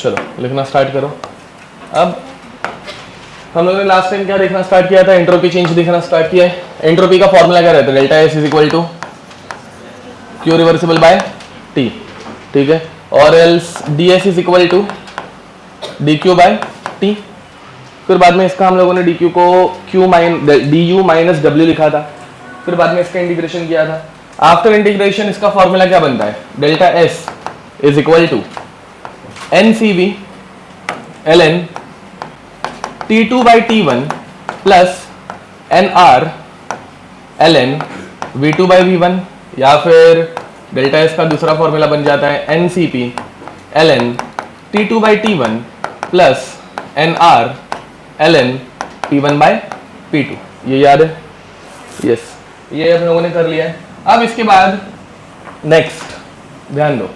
चलो लिखना स्टार्ट करो। अब हम लोगों ने लास्ट टाइम क्या देखना स्टार्ट किया था, एंट्रोपी चेंज देखना स्टार्ट किया है। एंट्रोपी का फॉर्मूला क्या रहता है, delta S is equal to Q reversible by T, ठीक है, और else D S is equal to D Q by T. फिर बाद में इसका हम लोगों ने डी क्यू को Q D U minus W लिखा था, फिर बाद में इसका इंटीग्रेशन किया था। आफ्टर इंटीग्रेशन इसका फॉर्मूला क्या बनता है, delta S is equal to N C V L N T2 by T1 plus N R L N V2 by V1, या फिर डेल्टा एस का दूसरा फॉर्मूला बन जाता है N C P L N T2 by T1 plus N R L N P1 by P2। ये याद है? यस, ये हम लोगों ने कर लिया है। अब इसके बाद नेक्स्ट ध्यान दो,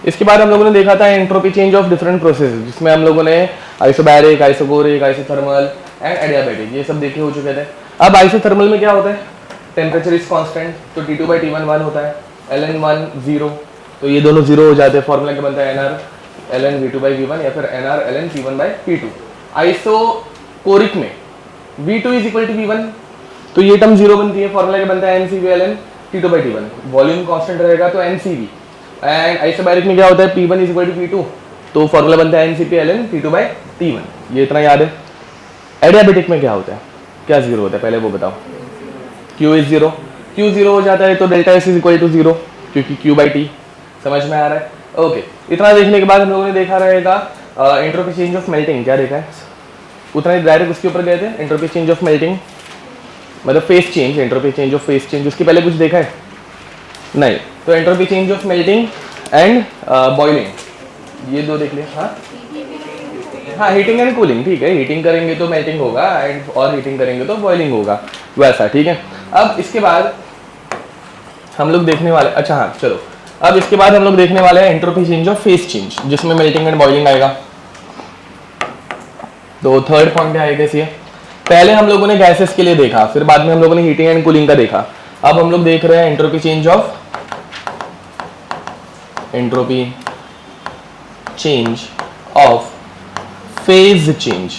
इसके बाद हम लोगों ने देखा था entropy change of different process, जिसमें हम लोगों ने isobaric, isochoric, isothermal and adiabatic ये सब देखे हो चुके थे। अब आइसोथर्मल में क्या होता है, टेम्परेचर इज कांस्टेंट, तो T2 by T1 1 होता है, Ln1 0, तो ये दोनों जीरो हो जाते हैं। फॉर्मूला क्या बनता है, NR Ln V2 by V1 या फिर NR Ln P1 by P2। Isochoric में V2 is equal to V1, तो ये टर्म जीरो बनती है। फॉर्मूला क्या बनता है, NCV Ln T2 by T1, volume constant रहेगा तो NCV। एंड आइसोबैरिक में क्या होता है, P1 is equal to P2, तो फॉर्मूला बनता है NCP Ln T2 by T1, ये इतना याद है। एडियाबैटिक में क्या होता है, क्या जीरो होता है, पहले वो बताओ। Q is zero, Q zero हो जाता है तो delta S is equal to zero, क्योंकि Q by T। समझ में आ रहा है? ओके, इतना देखने के बाद हम लोगों ने देखा रहेगा एंट्रोपी चेंज ऑफ मेल्टिंग, क्या देखा है, उतना ही डायरेक्ट उसके ऊपर गए थे। एंट्रोपी चेंज ऑफ मेल्टिंग मतलब face change, entropy change of face change, उसके पहले कुछ देखा है नहीं, तो entropy change of melting and boiling, ये दो देख लिया। हाँ, हीटिंग एंड कूलिंग, ठीक है, हीटिंग करेंगे तो मेल्टिंग होगा एंड और हीटिंग करेंगे तो बॉइलिंग होगा, वैसा, ठीक है। अब इसके बाद हम लोग देखने वाले, अच्छा हाँ चलो, अब इसके बाद हम लोग देखने वाले हैं entropy change of face change, जिसमें मेल्टिंग एंड बॉइलिंग आएगा। तो थर्ड पॉइंट क्या आएगा इसलिए, पहले हम लोगों ने गैसेस के लिए देखा, फिर बाद में हम लोगों ने हीटिंग एंड कूलिंग का देखा। अब हम लोग देख रहे हैं entropy change of phase change.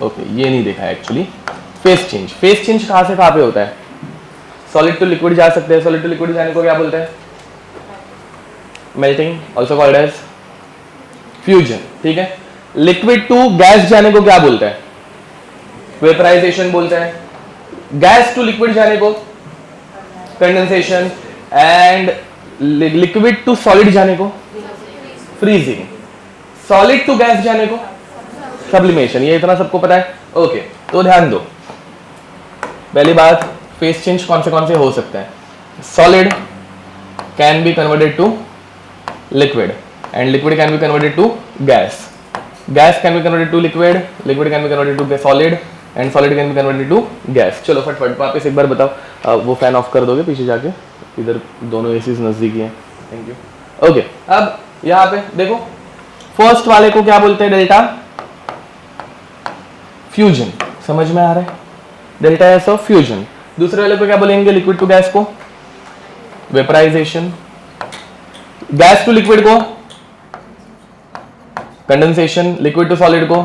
Okay, ये नहीं देखा है actually. Phase change, phase change कहां से कहां पे होता है, सॉलिड टू लिक्विड जा सकते हैं। सॉलिड टू लिक्विड जाने को क्या बोलते हैं, melting, also called as fusion, ठीक है। लिक्विड टू गैस जाने को क्या बोलते हैं, वेपराइजेशन बोलते हैं। गैस टू लिक्विड जाने को condensation, and liquid to solid जाने को फ्रीजिंग, सॉलिड टू गैस जाने को सब्लिमेशन। ये इतना सबको पता है? ओके, तो ध्यान दो, पहली बात, फेस चेंज कौन से हो सकते हैं, solid can be converted to liquid and liquid can be converted to gas, gas can be converted to liquid, liquid can be converted to solid and solid can be converted to gas. चलो फटफट वापस एक बार बताओ, वो fan of कर दोगे पीछे जाके, इधर दोनों एसीज नजदीक हैं, थैंक यू। ओके, अब यहाँ पे देखो, फर्स्ट वाले को क्या बोलते हैं, डेल्टा फ्यूजन, समझ में आ रहा है, डेल्टा एस ऑफ फ्यूजन। दूसरे वाले को क्या बोलेंगे, लिक्विड टू गैस को वेपराइजेशन, गैस टू लिक्विड को कंडेंसेशन, लिक्विड टू सॉलिड को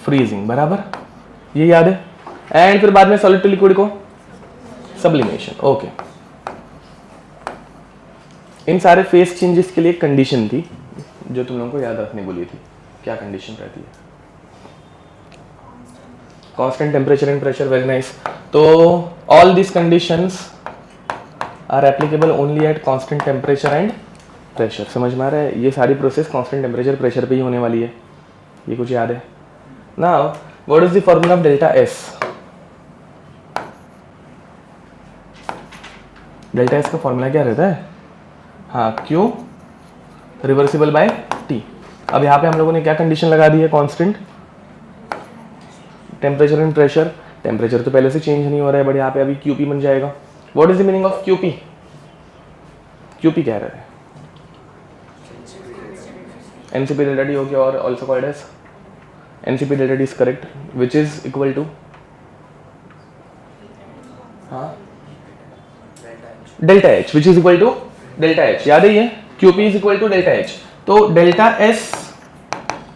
फ्रीजिंग, बराबर, ये याद है। एंड फिर बाद में सॉलिड टू लिक्विड को सब्लिमेशन। ओके, इन सारे फेस चेंजेस के लिए कंडीशन थी जो तुम लोगों को याद रखने बोली थी। क्या कंडीशन रहती है, constant temperature and pressure, very nice. तो all this conditions are applicable only at constant temperature and pressure. समझ में आ रहा है, ये सारी प्रोसेस कांस्टेंट टेम्परेचर प्रेशर पे ही होने वाली है, ये कुछ याद है। Now what is the formula of delta S, delta S का फॉर्मूला क्या रहता है, हाँ, Q रिवर्सिबल बाय T। अब यहाँ पे हम लोगों ने क्या कंडीशन लगा दी है, constant temperature and pressure. Temperature तो पहले से चेंज नहीं हो रहा है, बट यहाँ पे अभी QP बन जाएगा। What is the meaning of QP, QP कह रहे हैं NCP डेल्टा T हो गया, और also called as NCP delta T is correct, which is equal to, हाँ, delta H, which is equal to delta H, याद है ये, QP is equal to delta H। तो delta S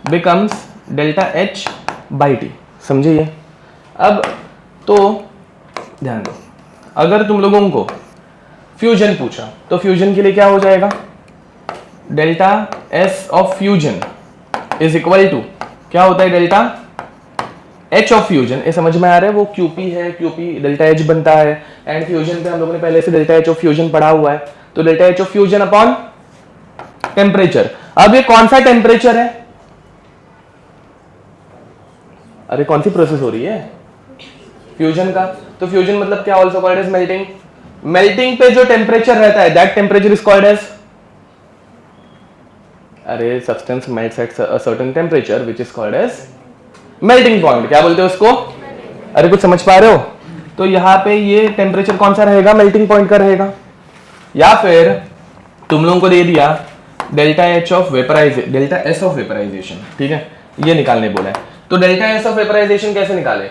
becomes delta H by T, समझे ये? अब तो ध्यान दो, अगर तुम लोगों को फ्यूजन पूछा तो फ्यूजन के लिए क्या हो जाएगा, delta S of fusion is equal to क्या होता है, डेल्टा एच ऑफ फ्यूजन। ये समझ में आ रहा है, वो क्यूपी है, क्यूपी डेल्टा एच बनता है, एंड फ्यूजन पे हम लोगों ने पहले से डेल्टा एच ऑफ फ्यूजन पढ़ा हुआ है, तो delta H of fusion upon temperature. अब ये कौन सा टेम्परेचर है, अरे कौन सी प्रोसेस हो रही है, फ्यूजन का, तो फ्यूजन मतलब क्या, also called as melting. Melting पे जो टेम्परेचर रहता है that temperature is called as, अरे substance melts at a certain temperature which is called as melting point. क्या बोलते हैं उसको, अरे कुछ समझ पा रहे हो? तो यहाँ पे ये टेम्परेचर कौन सा रहेगा, मेल्टिंग पॉइंट का रहेगा। या फिर तुम लोगों को दे दिया delta H of vaporisation, delta S of vaporisation, ठीक है, ये निकालने बोला है। तो डेल्टा एस ऑफ वेपराइजेशन कैसे निकाले,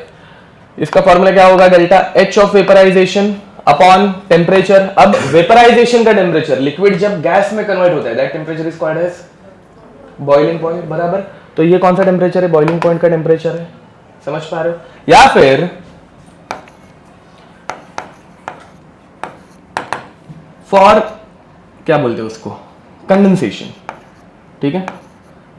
इसका फॉर्मूला क्या होगा, delta H of vaporisation upon temperature. अब वेपराइजेशन का टेम्परेचर, लिक्विड जब गैस में कन्वर्ट होता है that temperature is called as boiling point, बराबर। तो ये कौन सा टेम्परेचर है, बॉइलिंग पॉइंट का टेम्परेचर है, समझ पा रहे हो? या फिर फॉर क्या बोलते हैं उसको, कंडेंसेशन, ठीक है,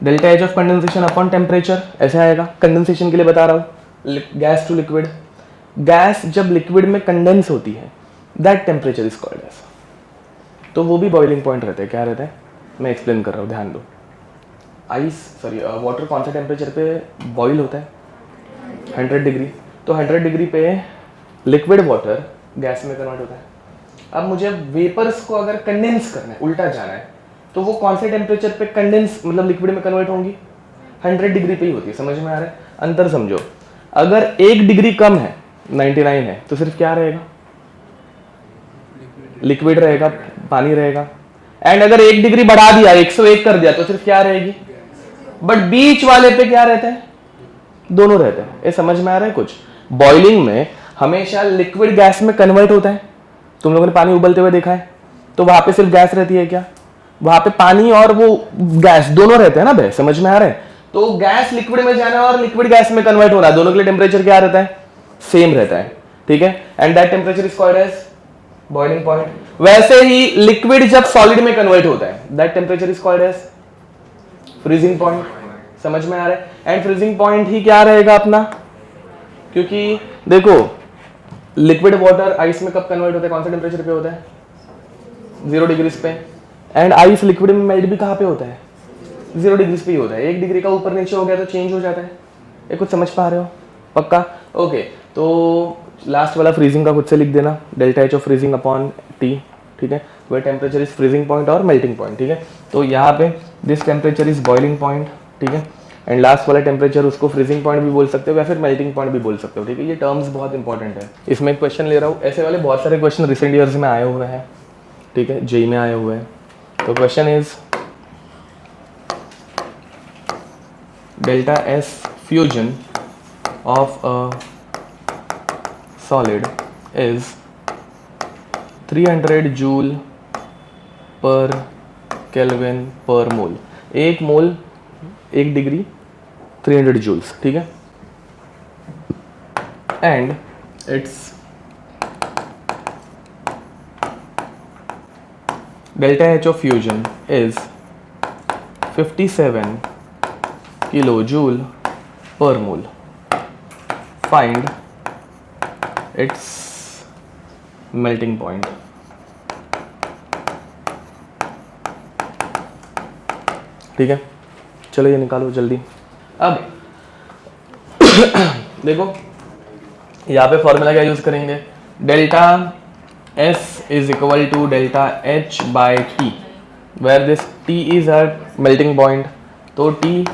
delta H of condensation upon temperature ऐसे आएगा। कंडेंसेशन के लिए बता रहा हूं, गैस टू लिक्विड, गैस जब लिक्विड में कंडेंस होती है that temperature is called as, तो वो भी बॉइलिंग पॉइंट रहते हैं। क्या रहता है, मैं एक्सप्लेन कर रहा हूं, ध्यान दो। वाटर कौन सा टेम्परेचर पे बॉईल होता है, 100 डिग्री। तो 100 डिग्री पे लिक्विड वाटर गैस में कन्वर्ट होता है। अब मुझे वेपर्स को अगर कंडेंस करना है, उल्टा जाना है, तो वो कौन से टेम्परेचर पे कंडेंस मतलब लिक्विड में कन्वर्ट होंगी, 100 डिग्री पे ही होती है। समझ में आ रहा है, अंतर समझो। अगर 1 डिग्री कम है, 99 है, तो सिर्फ क्या रहेगा, लिक्विड रहेगा, पानी रहेगा। एंड अगर 1 डिग्री बढ़ा दिया, 101 कर दिया, तो सिर्फ क्या रहेगी, बट बीच वाले पे क्या रहता है, दोनों रहते हैं। ये समझ में आ रहा है कुछ? बॉइलिंग में हमेशा लिक्विड गैस में कन्वर्ट होता है। तुम लोगों ने पानी उबलते हुए देखा है, तो वहां पे सिर्फ गैस रहती है क्या, वहां पे पानी और वो गैस दोनों रहते हैं ना बे, समझ में आ रहा है? तो गैस लिक्विड में जाना और लिक्विड गैस में कन्वर्ट होना, दोनों के लिए टेम्परेचर क्या रहता है, सेम रहता है, ठीक है। And that temperature is called as boiling point. वैसे ही लिक्विड जब सॉलिड में कन्वर्ट होता है that temperature is called as freezing point. समझ में आ रहा है? एंड फ्रीजिंग पॉइंट ही क्या रहेगा अपना, क्योंकि देखो लिक्विड वाटर आइस में कब कन्वर्ट होता है, कौन सा टेम्परेचर पे होता है, 0 डिग्रीज पे। एंड आइस लिक्विड में मेल्ट भी कहाँ पे होता है, 0 डिग्रीज पे ही होता है। 1 डिग्री का ऊपर नीचे हो गया तो चेंज हो जाता है। ये कुछ समझ पा रहे हो, पक्का? ओके, तो लास्ट वाला फ्रीजिंग का खुद से लिख देना, delta H of freezing upon T, ठीक है, वे टेम्परेचर इज फ्रीजिंग पॉइंट और मेल्टिंग पॉइंट, ठीक है। तो यहाँ पे this temperature is boiling point, ठीक है, एंड लास्ट वाला टेम्परेचर उसको फ्रीजिंग पॉइंट भी बोल सकते हो या फिर मेल्टिंग पॉइंट भी बोल सकते हो, ठीक है। ये टर्म्स बहुत इंपॉर्टेंट है। इसमें एक क्वेश्चन ले रहा हूँ, ऐसे वाले बहुत सारे क्वेश्चन रिसेंट ईयर्स में आए हुए हैं, ठीक है, जेई में आए हुए हैं। तो question is delta S fusion of a solid is 300 joule पर केल्विन पर मोल। 1 मोल 1 डिग्री 300 जूल्स, ठीक है। And it's delta H of fusion is 57 kilo joule per mole. Find its melting point. ठीक है, चलो ये निकालो जल्दी। अब देखो यहाँ पे फॉर्मूला क्या यूज करेंगे, delta S is equal to delta H by T, where this T is at melting point. तो T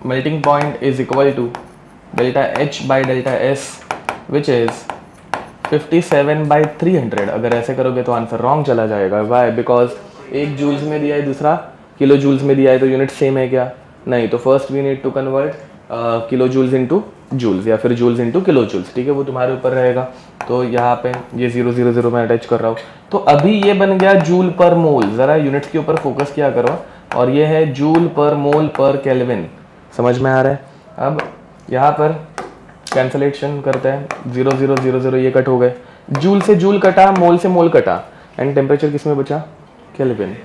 melting point is equal to delta H by delta S which is 57 by 300। अगर ऐसे करोगे तो answer wrong चला जाएगा। Y? Because एक joules में दिया है, दूसरा किलो जूल्स में दिया है, तो यूनिट सेम है क्या? नहीं। तो first we need to convert kilo joules into joules या फिर जूल्स इनटू किलो जूल्स, ठीक है, वो तुम्हारे ऊपर रहेगा। तो यहाँ पे ये 000 में अटैच कर रहा हूँ। तो अभी ये बन गया जूल पर मोल। ज़रा यूनिट्स के ऊपर फोकस किया करो, और ये है जूल पर मोल पर केल्विन। समझ में आ रहा है? अब यहाँ पर कैंसलेशन करते हैं, 0 0 0 0 ये कट हो गए, जूल से जूल कटा, मोल से मोल कटा, एंड टेम्परेचर किस में बचा? केल्विन।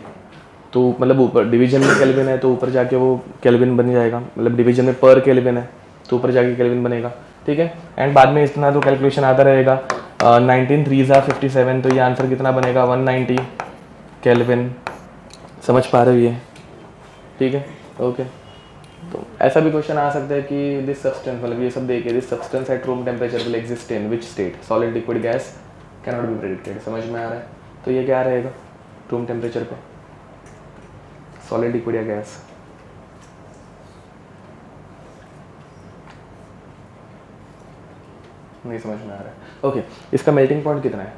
तो मतलब ऊपर डिवीजन में केल्विन है तो ऊपर जाके वो केल्विन बन जाएगा, मतलब डिवीजन में पर केल्विन है तो ऊपर जाके केल्विन बनेगा, ठीक है। एंड बाद में इतना तो कैलकुलेशन आता रहेगा। 19 3 57, तो ये आंसर कितना बनेगा? 190 केल्विन। समझ पा रहे हो ये? ठीक है, ओके। तो ऐसा भी क्वेश्चन आ सकता है कि दिस सब्सटेंस, मतलब ये सब देखिए, this substance at room temperature will exist in which state? Solid, liquid, gas, can not be predicted. समझ में आ रहा है? तो ये क्या रहेगा रूम टेम्परेचर पे? सॉलिड, लिक्विड या गैस? नहीं समझ में आ रहा है? ओके, इसका मेल्टिंग पॉइंट कितना है?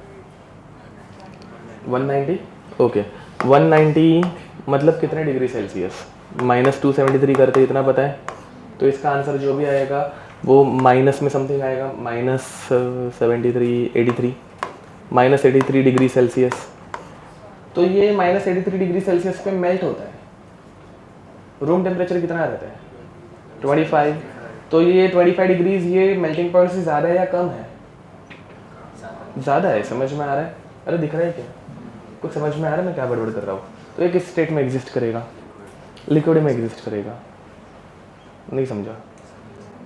190। ओके, 190 मतलब कितने डिग्री सेल्सियस? -273 करते, इतना पता है। तो इसका आंसर जो भी आएगा वो माइनस में समथिंग आएगा, -73 83 -83 डिग्री सेल्सियस। तो ये -83 डिग्री सेल्सियस पे मेल्ट होता है। रूम टेम्परेचर कितना रहता है? 25। तो ये 25 डिग्रीज ये मेल्टिंग पॉइंट से ज़्यादा है या कम है? ज़्यादा है। समझ में आ रहा है? अरे दिख रहा है क्या कुछ? समझ में आ रहा है मैं क्या बड़बड़ कर रहा हूँ? तो ये किस स्टेट में एग्जिस्ट करेगा? लिक्विड में एग्जिस्ट करेगा। नहीं समझा?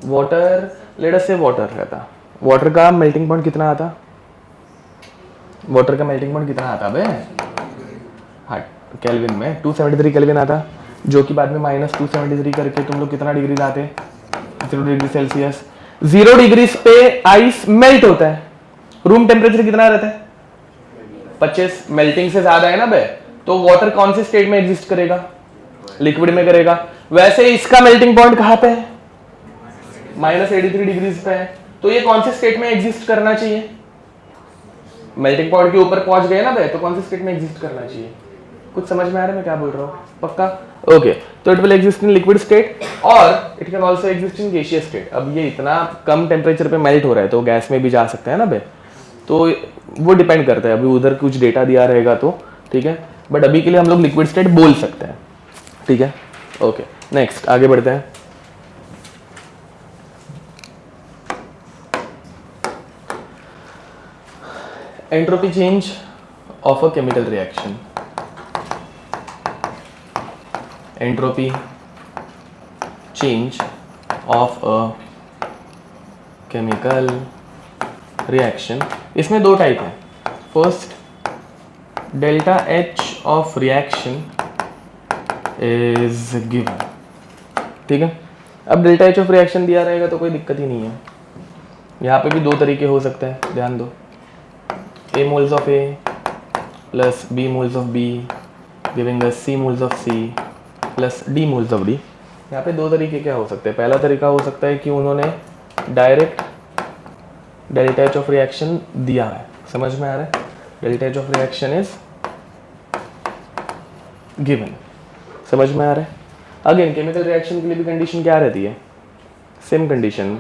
वाटर, लेट अस से वाटर रहता, वाटर का मेल्टिंग पॉइंट कितना आता? वाटर का मेल्टिंग पॉइंट कितना आता बे? हाँ, केल्विन में 273 केल्विन आता, जो कि बाद में -273 करके तुम लोग कितना डिग्री लाते? 0 डिग्री सेल्सियस। 0 डिग्री पे आइस मेल्ट होता है। रूम टेम्परेचर कितना रहता है? 25। मेल्टिंग से ज्यादा है ना बे, तो वाटर कौन से स्टेट में एग्जिस्ट करेगा? लिक्विड में करेगा। वैसे इसका मेल्टिंग पॉइंट कहाँ पे है? -83 डिग्रीज पे है। तो ये कौन से स्टेट में एग्जिस्ट करना चाहिए? मेल्टिंग पॉइंट के ऊपर पहुंच गए ना बे, तो कौन से स्टेट में एग्जिस्ट करना चाहिए? कुछ समझ में आ रहा है मैं क्या बोल रहा हूँ? पक्का? ओके, तो it will exist in liquid state और it can also exist in gaseous state. अब ये इतना कम टेम्परेचर पे मेल्ट हो रहा है तो गैस में भी जा सकता है ना बे, तो वो डिपेंड करता है, अभी उधर कुछ डेटा दिया रहेगा तो, ठीक है। बट अभी के लिए हम लोग लिक्विड स्टेट बोल सकते हैं, ठीक है। ओके, नेक्स्ट आगे बढ़ते हैं। Entropy change of a chemical reaction. Entropy change of a chemical reaction, इसमें दो टाइप है। First, delta H of reaction is given, ठीक है। अब डेल्टा एच ऑफ रिएक्शन दिया रहेगा तो कोई दिक्कत ही नहीं है। यहाँ पे भी दो तरीके हो सकते हैं, ध्यान दो। A moles of A plus B moles of B giving us C moles of C plus D moles of D। यहाँ पे दो तरीके क्या हो सकते हैं? पहला तरीका हो सकता है कि उन्होंने direct delta H of reaction दिया है। समझ में आ रहा है? Delta H of reaction is given. समझ में आ रहा है? अगेन केमिकल रिएक्शन के लिए भी कंडीशन क्या रहती है? Same condition,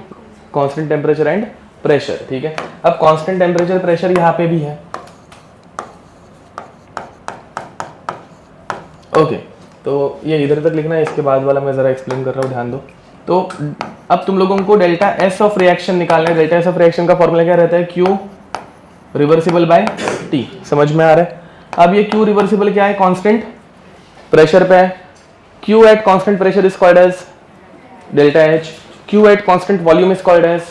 constant temperature and pressure, ठीक है। अब कांस्टेंट टेम्परेचर प्रेशर यहाँ पे भी है, ओके। तो ये इधर तक लिखना है, इसके बाद वाला मैं जरा एक्सप्लेन कर रहा हूँ, ध्यान दो। तो अब तुम लोगों को डेल्टा एस ऑफ रिएक्शन निकालना है। डेल्टा एस ऑफ रिएक्शन का फॉर्मूला क्या रहता है? Q reversible by T. समझ में आ रहा है? अब ये क्यू रिवर्सिबल क्या है? कांस्टेंट प्रेशर पे है। Q at constant pressure is called as delta H, Q at constant volume is called as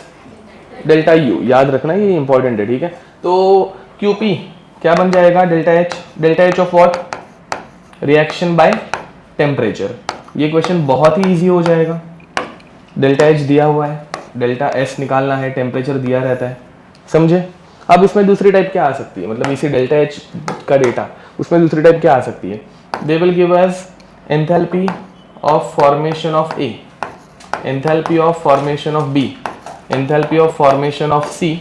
delta U. याद रखना, ये इंपॉर्टेंट है, ठीक है। तो क्यूपी क्या बन जाएगा? Delta H. Delta H of what? Reaction by temperature. ये क्वेश्चन बहुत ही इजी हो जाएगा। डेल्टा एच दिया हुआ है, डेल्टा एस निकालना है, टेम्परेचर दिया रहता है, समझे। अब इसमें दूसरी टाइप क्या आ सकती है? मतलब इसी डेल्टा एच का डेटा, उसमें दूसरी टाइप क्या आ सकती है? They will give us enthalpy of formation of A, enthalpy of formation of B, enthalpy of formation of C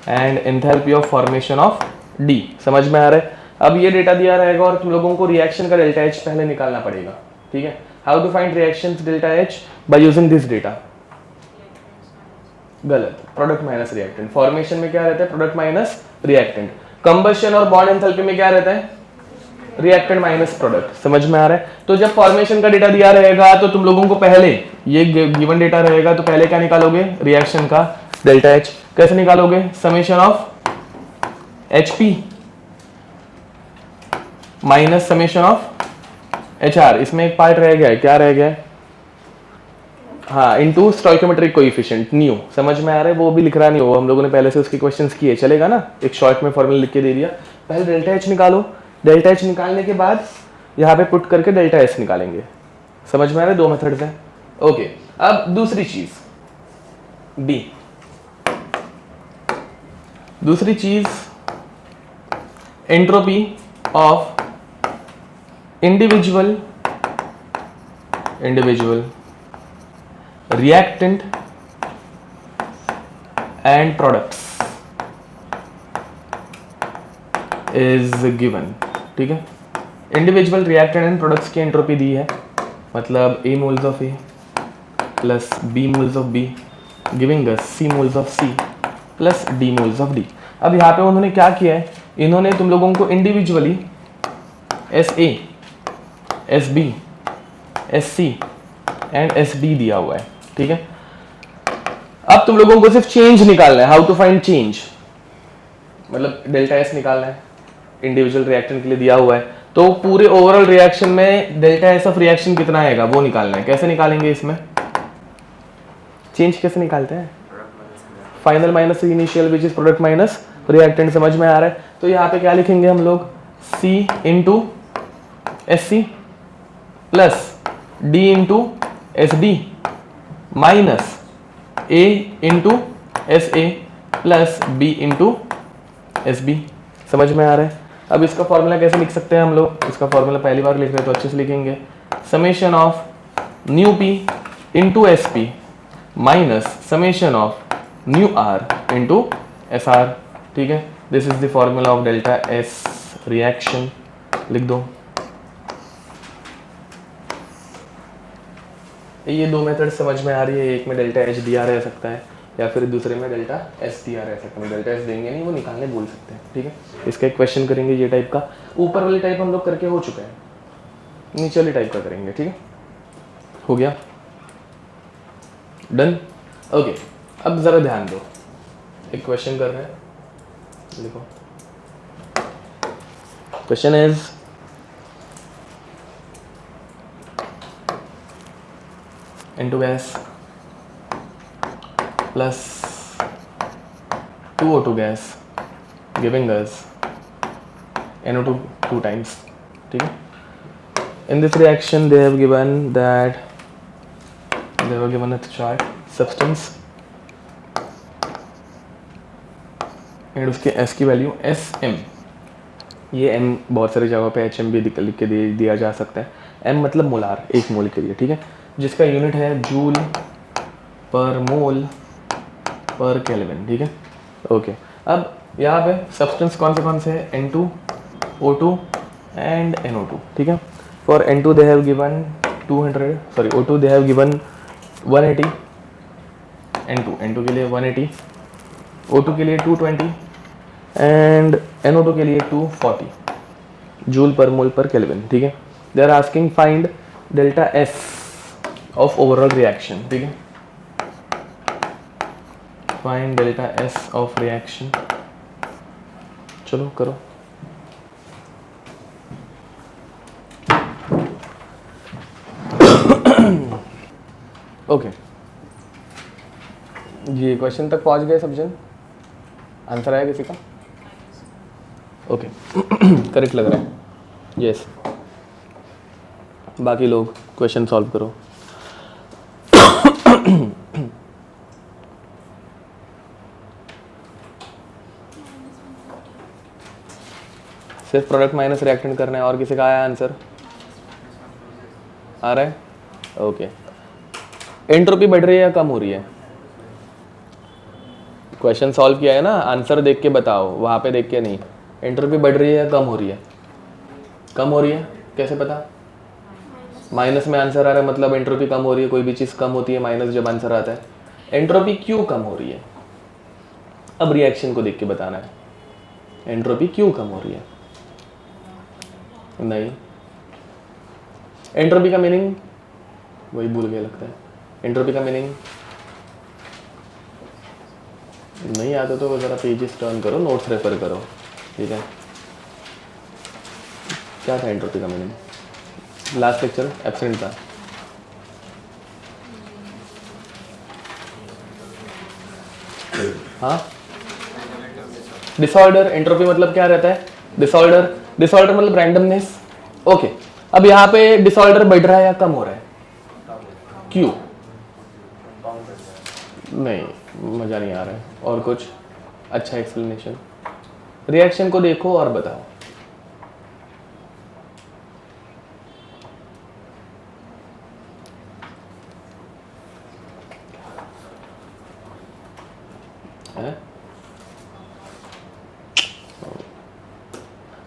and enthalpy of formation of D. समझ में आ रहा है? अब ये डेटा दिया रहेगा और तुम लोगों को रिएक्शन का डेल्टा एच पहले निकालना पड़ेगा, ठीक है। How to find reactions delta H? By using this data. गलत, प्रोडक्ट माइनस रिएक्टेंट। फॉर्मेशन में क्या रहता है? Product minus reactant. कंबशन और बॉन्ड एंथैल्पी में क्या रहता है? Reactant minus product. समझ में आ रहा है? तो जब फॉर्मेशन का डेटा दिया रहेगा तो तुम लोगों को पहले ये गिवन डेटा रहेगा तो पहले क्या निकालोगे? रिएक्शन का डेल्टा एच। कैसे निकालोगे? Summation of H P minus summation of H R. इसमें एक पार्ट रह गया है, क्या रह गया है? हाँ, इनटू स्टोइकोमेट्रिक कोएफिशिएंट न्यू। समझ में आ रहा है? वो भी लिख रहा नहीं हो, हम लोगों ने पहले से उसके क्वेश्चंस किए, चलेगा ना? एक शॉर्ट में फॉर्मूला लिख के दे दिया। पहले डेल्टा एच निकालो, डेल्टा एच निकालने के बाद यहाँ पे पुट करके डेल्टा एस निकालेंगे। समझ में आ रहा है? दो मेथड्स हैं। ओके, अब दूसरी चीज बी, दूसरी चीज entropy of individual reactant and products is given। ठीक है, इंडिविजुअल रिएक्टेंट एंड प्रोडक्ट्स की एंट्रोपी दी है, मतलब A moles of A plus B moles of B giving us C moles of C plus D moles of D। अब यहाँ पे उन्होंने क्या किया है? इन्होंने तुम लोगों को individually SA, SB, SC and SB दिया हुआ है। ठीक है, अब तुम लोगों को सिर्फ चेंज निकालना है। हाउ टू फाइंड चेंज, मतलब डेल्टा एस निकालना है, इंडिविजुअल रिएक्टेंट के लिए दिया हुआ है। तो पूरे ओवरऑल रिएक्शन में डेल्टा एस ऑफ रिएक्शन कितना आएगा वो निकालना है। कैसे निकालेंगे? इसमें चेंज कैसे निकालते हैं? Final minus initial which is product minus reactant. समझ में आ रहा है? तो यहाँ पे क्या लिखेंगे हम लोग? C into SC plus D into SD minus A into SA plus B into SB। समझ में आ रहा है? अब इसका फॉर्मूला कैसे लिख सकते हैं हम लोग? इसका फॉर्मूला पहली बार लिख रहे हैं तो अच्छे से लिखेंगे। Summation of new P into SP minus summation of new R into SR। ठीक है, this is the formula of delta S reaction. लिख दो। ये दो मेथड समझ में आ रही है? एक में डेल्टा एच दिया रह सकता है या फिर दूसरे में डेल्टा एस दिया रह सकता है। डेल्टा एस देंगे नहीं, वो निकालने बोल सकते हैं। ठीक है, इसका एक क्वेश्चन करेंगे ये टाइप का। ऊपर वाले टाइप हम लोग करके हो चुके हैं, नीचे वाले टाइप का करेंगे। ठीक है, हो गया? डन। ओके, अब जरा ध्यान दो, एक क्वेश्चन कर रहे हैं, देखो। Question is into gas plus 2O2 gas giving us NO2 two times। ठीक है, in this reaction they have given that they were given a chart substance and उसके S की वैल्यू SM। ये M बहुत सारी जगहों पे HM भी लिख के दिया जा सकता है। M मतलब मोलार, एक मोल के लिए। ठीक है, जिसका यूनिट है जूल पर मोल पर केल्विन। ठीक है, ओके। अब यहाँ पे सब्सटेंस कौन से हैं? N2O2 and NO2। ठीक है, for N2 they have given O2 they have given 180, N2 के लिए 180, O2 के लिए 220 एंड NO2 के लिए 240 जूल पर मोल पर केल्विन। ठीक है, they are asking find delta S of overall reaction. ठीक है, find delta S of reaction. चलो करो। ओके, ये क्वेश्चन तक पहुंच गए सब जन? आंसर आया किसी का? ओके, करेक्ट लग रहा है। यस, बाकी लोग क्वेश्चन सॉल्व करो। सिर्फ प्रोडक्ट माइनस रिएक्टेंट करना है, और किसी का आया आंसर? आ रहा है? ओके, एंट्रोपी बढ़ रही है या कम हो रही है? क्वेश्चन सॉल्व किया है ना, आंसर देख के बताओ, वहाँ पे देख के नहीं। एंट्रोपी बढ़ रही है या कम हो रही है? कम हो रही है, कैसे पता? माइनस में आंसर आ रहा है मतलब एंट्रोपी कम हो रही है। कोई भी चीज़ कम होती है माइनस जब आंसर आता है। एंट्रोपी क्यों कम हो रही है? अब रिएक्शन को देख के बताना है, एंट्रोपी क्यों कम हो रही है। नहीं। एंट्रोपी का मीनिंग वही भूल गया लगता है। एंट्रोपी का मीनिंग नहीं आता तो ज़रा पेजेस टर्न करो, नोट्स रेफर करो, ठीक है। क्या था एंट्रोपी का मीनिंग? लास्ट लेक्चर एब्सेंट था। हाँ, डिसऑर्डर। एंट्रोपी मतलब क्या रहता है? डिसऑर्डर। डिसऑर्डर मतलब रैंडमनेस। ओके, अब यहाँ पे डिसऑर्डर बढ़ रहा है या कम हो रहा है? क्यों? नहीं, मजा नहीं आ रहा है। और कुछ अच्छा एक्सप्लेनेशन? रिएक्शन को देखो और बताओ।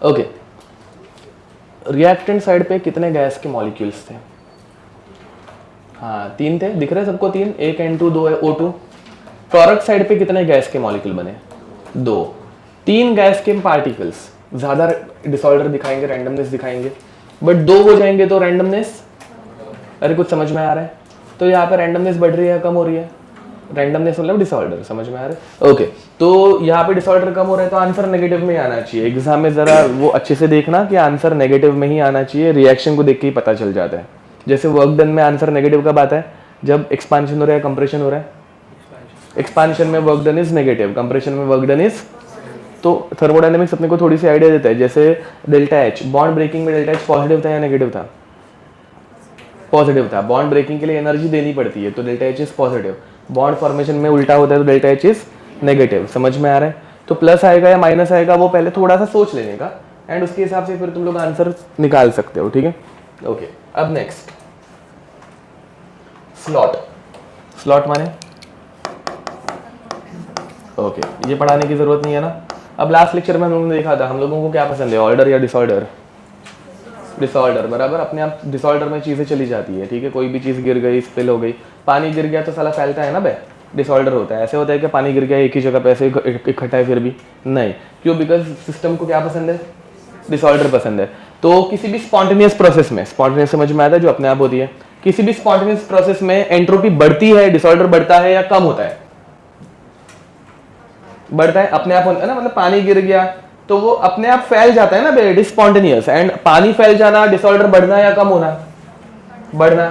ओके, रिएक्टेंट साइड पे कितने गैस के मॉलिक्यूल्स थे? हाँ, 3 थे। दिख रहे सबको? 3, एक N2, 2 O2। प्रोडक्ट साइड पे कितने गैस के मॉलिक्यूल बने? 2। 3 गैस के पार्टिकल्स ज़्यादा डिसऑर्डर दिखाएंगे, रैंडमनेस दिखाएंगे, बट 2 हो जाएंगे तो रैंडमनेस। अरे कुछ समझ में आ रहा है? तो यहाँ पे रैंडमनेस बढ़ रही है या कम हो रही है? रैंडमनेस मतलब डिसऑर्डर, समझ में आ रहा है? ओके, तो यहाँ पे डिसऑर्डर कम हो रहा है तो आंसर नेगेटिव में ही आना चाहिए। एग्जाम में जरा वो अच्छे से देखना कि आंसर नेगेटिव में ही आना चाहिए। रिएक्शन को देख के ही पता चल जाता है। जैसे वर्क डन में आंसर नेगेटिव कब आता है? जब एक्सपांशन हो रहा है, कंप्रेशन हो रहा है। एक्सपांशन में work done is negative, compression में वर्क डन इज। तो थर्मोडायनेमिक्स अपने को थोड़ी सी आइडिया देता है। जैसे डेल्टा एच, बॉन्ड ब्रेकिंग में डेल्टा एच पॉजिटिव था या नेगेटिव था? पॉजिटिव था। बॉन्ड ब्रेकिंग के लिए एनर्जी देनी पड़ती है तो delta H is positive. Bond formation में उल्टा होता है तो डेल्टा एच इज नेगेटिव। समझ में आ रहा है? तो प्लस आएगा या माइनस आएगा वो पहले थोड़ा सा सोच लेने का, एंड उसके हिसाब से फिर तुम लोग आंसर निकाल सकते हो, ठीक है। ओके, अब नेक्स्ट स्लॉट। स्लॉट माने ओके, ये पढ़ाने की जरूरत नहीं है ना। अब लास्ट लेक्चर में हम लोगों ने देखा था, हम लोगों को क्या पसंद है, ऑर्डर या डिसऑर्डर? डिसऑर्डर, बराबर। अपने आप डिसऑर्डर में चीज़ें चली जाती है, ठीक है। कोई भी चीज़ गिर गई, स्पिल हो गई, पानी गिर गया तो साला फैलता है ना बे, डिसऑर्डर होता है। ऐसे होता है कि पानी गिर गया एक ही जगह पे ऐसे इकट्ठा है, फिर भी नहीं। क्यों? बिकॉज सिस्टम को क्या पसंद है? डिसऑर्डर पसंद है। तो किसी भी स्पॉन्टेनियस प्रोसेस में, स्पॉन्टेनियस समझ में आता है जो अपने आप होती है, किसी भी स्पॉन्टेनियस प्रोसेस में एंट्रोपी बढ़ती है, डिसऑर्डर बढ़ता है या कम होता है? बढ़ता है, अपने आप होता है ना। मतलब पानी गिर गया तो वो अपने आप फैल जाता है ना बे, इट इज स्पॉन्टेनियस। एंड पानी फैल जाना, डिसऑर्डर बढ़ना या कम होना? बढ़ना।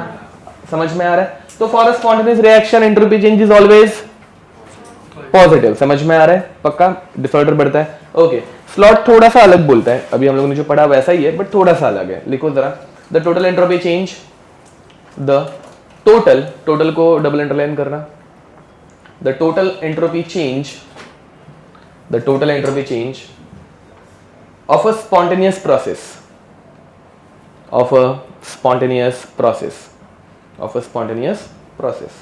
समझ में आ रहा है? तो for a spontaneous reaction entropy change is always positive. समझ में आ रहा है? पक्का? डिसऑर्डर बढ़ता है। ओके, स्लॉट थोड़ा सा अलग बोलता है। अभी हम लोगों ने जो पढ़ा वैसा ही है बट थोड़ा सा अलग है। लिखो जरा, the total entropy change, the total, total को डबल अंडरलाइन करना, the total entropy change, the total entropy change of a spontaneous process, of a spontaneous process, of a spontaneous process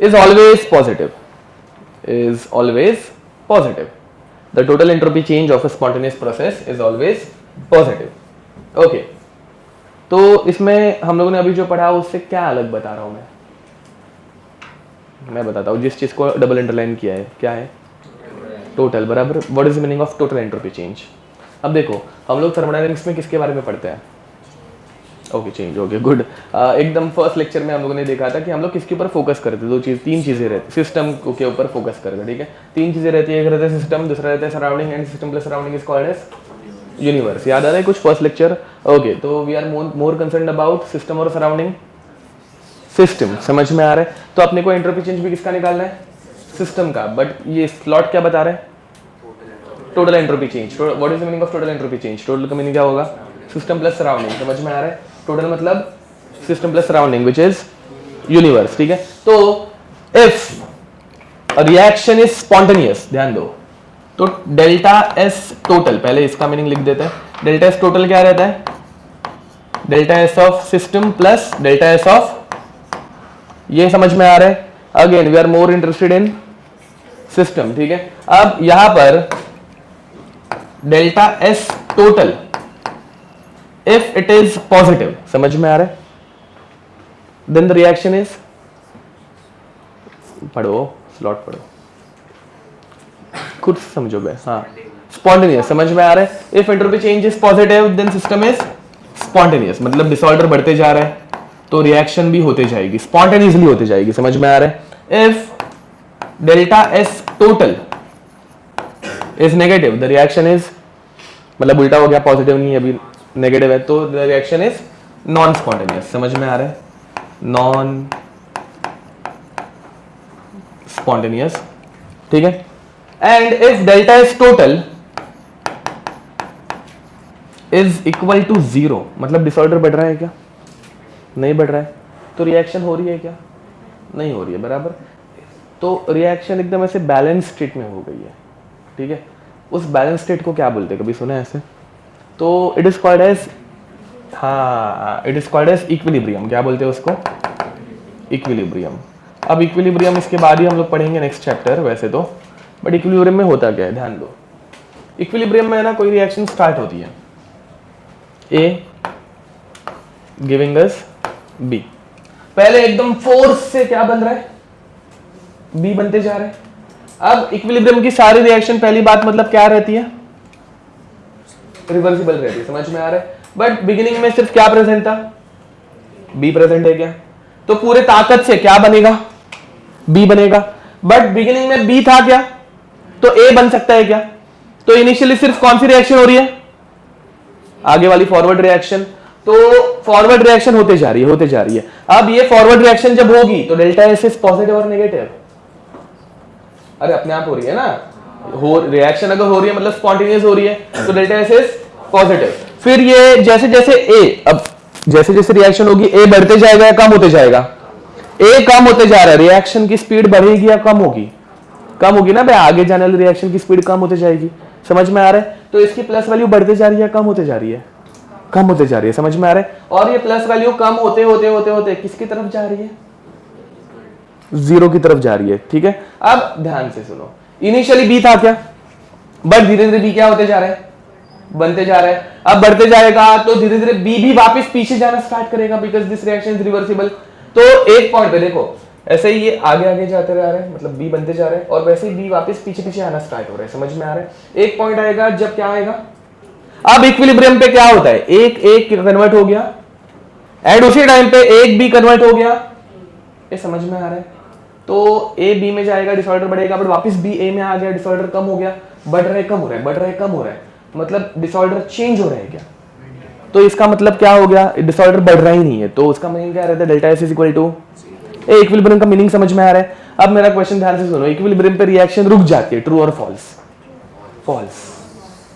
is always positive, is always positive. The total entropy change of a spontaneous process is always positive. Okay, तो इसमें हम लोगों ने अभी जो पढ़ा उससे क्या अलग बता रहा हूं मैं बताता हूँ। जिस चीज को डबल अंडरलाइन किया है, क्या है? टोटल, बराबर। What is the meaning of total entropy change? अब देखो, हम लोग थर्मोडायनेमिक्स में किसके बारे में पढ़ते हैं? Okay, change. Okay, good. एकदम फर्स्ट लेक्चर में हम लोगों ने देखा था कि हम लोग किसके ऊपर फोकस करते हैं। 3 चीजें रहती, सिस्टम के ऊपर फोकस करते हैं, ठीक है। 3 चीजें रहती है, एक रहता है सिस्टम, दूसरा रहता है surrounding, and system plus surrounding is called as universe. याद आ रहा है कुछ फर्स्ट लेक्चर? ओके, तो we are more concerned about system और सराउंडिंग। सिस्टम, समझ में आ रहा है? तो अपने को एंट्रोपी चेंज भी किसका निकालना है? सिस्टम का। बट ये स्लॉट क्या बता रहा है? Total entropy change. What is the meaning of total entropy change? Total का मीनिंग क्या होगा? System plus surrounding. समझ में आ रहा है? टोटल मतलब system plus surrounding which is universe, ठीक है। तो इफ रिएक्शन इज स्पॉन्टेनियस, ध्यान दो, तो डेल्टा एस टोटल, पहले इसका मीनिंग लिख देते हैं। डेल्टा एस टोटल क्या रहता है? Delta S of system plus delta S of, ये समझ में आ रहा है? Again we are more interested in system, ठीक है। अब यहां पर delta S total if it is positive, समझ में आ रहा है? देन द रिएक्शन इज, पढ़ो स्लॉट पढ़ो, खुद समझो बे। हाँ, स्पॉन्टेनियस, समझ में आ रहा है? If entropy change is positive then system is spontaneous, मतलब डिसऑर्डर बढ़ते जा रहा है तो रिएक्शन भी होते जाएगी, स्पॉन्टेनियसली होते जाएगी, समझ में आ रहा है? If delta S total is negative the reaction is, मतलब उल्टा हो गया, पॉजिटिव नहीं है अभी, नेगेटिव है, तो the reaction is non spontaneous, समझ में आ रहा है? नॉन स्पॉन्टेनियस, ठीक है? And if delta S total is equal to 0, मतलब डिसऑर्डर बढ़ रहा है क्या? नहीं बढ़ रहा है, तो रिएक्शन हो रही है क्या? नहीं हो रही है, बराबर? तो रिएक्शन एकदम ऐसे बैलेंस स्टेट में हो गई है, ठीक है? उस बैलेंस स्टेट को क्या बोलते हैं, कभी सुना है ऐसे? तो इट इज कॉल्ड एज, हाँ, it is called as equilibrium. क्या बोलते हैं उसको? इक्विलिब्रियम। अब इक्विलिब्रियम इसके बाद ही हम लोग पढ़ेंगे नेक्स्ट चैप्टर वैसे तो, बट इक्विलिब्रियम में होता क्या है ध्यान दो। इक्विलिब्रियम में ना कोई रिएक्शन स्टार्ट होती है, ए गिविंग अस बी, पहले एकदम फोर्स से क्या बन रहा है? बी बनते जा रहा है। अब इक्विलिब्रियम की सारी रिएक्शन, पहली बात मतलब क्या रहती है? रिवर्सिबल रहती है, समझ में आ रहा है? बट बिगिनिंग में सिर्फ क्या प्रेजेंट था? बी प्रेजेंट है क्या? तो पूरे ताकत से क्या बनेगा? बी बनेगा। बट बिगिनिंग में बी था क्या? तो ए बन सकता है क्या? तो इनिशियली सिर्फ कौन सी रिएक्शन हो रही है? आगे वाली फॉरवर्ड रिएक्शन। तो फॉरवर्ड रिएक्शन होते जा रही है, होते जा रही है। अब ये फॉरवर्ड रिएक्शन जब होगी तो डेल्टा एस इज पॉजिटिव और नेगेटिव? अरे अपने आप हो रही है ना, हो रिएक्शन अगर हो रही है मतलब स्पॉन्टेनियस हो रही है, तो डेल्टा एस इज पॉजिटिव। फिर ये जैसे जैसे ए, अब जैसे जैसे रिएक्शन होगी ए बढ़ते जाएगा या कम होते जाएगा? ए कम होते जा रहा है, रिएक्शन की स्पीड बढ़ेगी या कम होगी? कम होगी ना भाई, आगे जाने वाली रिएक्शन की स्पीड कम होते जाएगी, समझ में आ रहा है? तो इसकी प्लस वैल्यू बढ़ते जा रही है, कम होते जा रही है? कम होते जा रही है, समझ में आ रहा है? और ये प्लस वैल्यू कम होते होते होते होते किसकी तरफ जा रही है? जीरो की तरफ जा रही है, ठीक है? अब ध्यान से सुनो, इनिशियली बी था क्या? बट धीरे धीरे बी क्या होते जा रहा है? बनते जा रहा है। अब बढ़ते जाएगा तो धीरे धीरे बी भी वापस पीछे जाना स्टार्ट करेगा, because this reaction is reversible. तो एक पॉइंट पे देखो, ऐसे ही ये आगे आगे जाते रह रहे हैं, मतलब बी बनते जा रहे हैं, और वैसे ही बी वापस पीछे पीछे आना स्टार्ट हो रहा है, समझ में आ रहा है? एक पॉइंट आएगा जब क्या आएगा? अब इक्विलिब्रियम पे क्या होता है? एक एक कन्वर्ट हो गया, एंड उसी टाइम पे एक बी कन्वर्ट हो गया, ये समझ में आ रहा है? तो ए बी में जाएगा, डिसऑर्डर बढ़ेगा, बट वापस बी ए में आ गया, डिसऑर्डर कम हो गया, बढ़ रहा है कम हो रहा है, बढ़ रहा है कम हो रहा है, मतलब डिसऑर्डर चेंज हो रहा है क्या? तो इसका मतलब क्या हो गया? डिसऑर्डर बढ़ रहा ही नहीं है, तो उसका मीनिंग क्या रहता है? Delta S is equal to A. Equilibrium का मीनिंग समझ में आ रहा है? अब मेरा क्वेश्चन ध्यान से सुनो, इक्विलिब्रियम पे रिएक्शन रुक जाती है, ट्रू और फॉल्स? फॉल्स।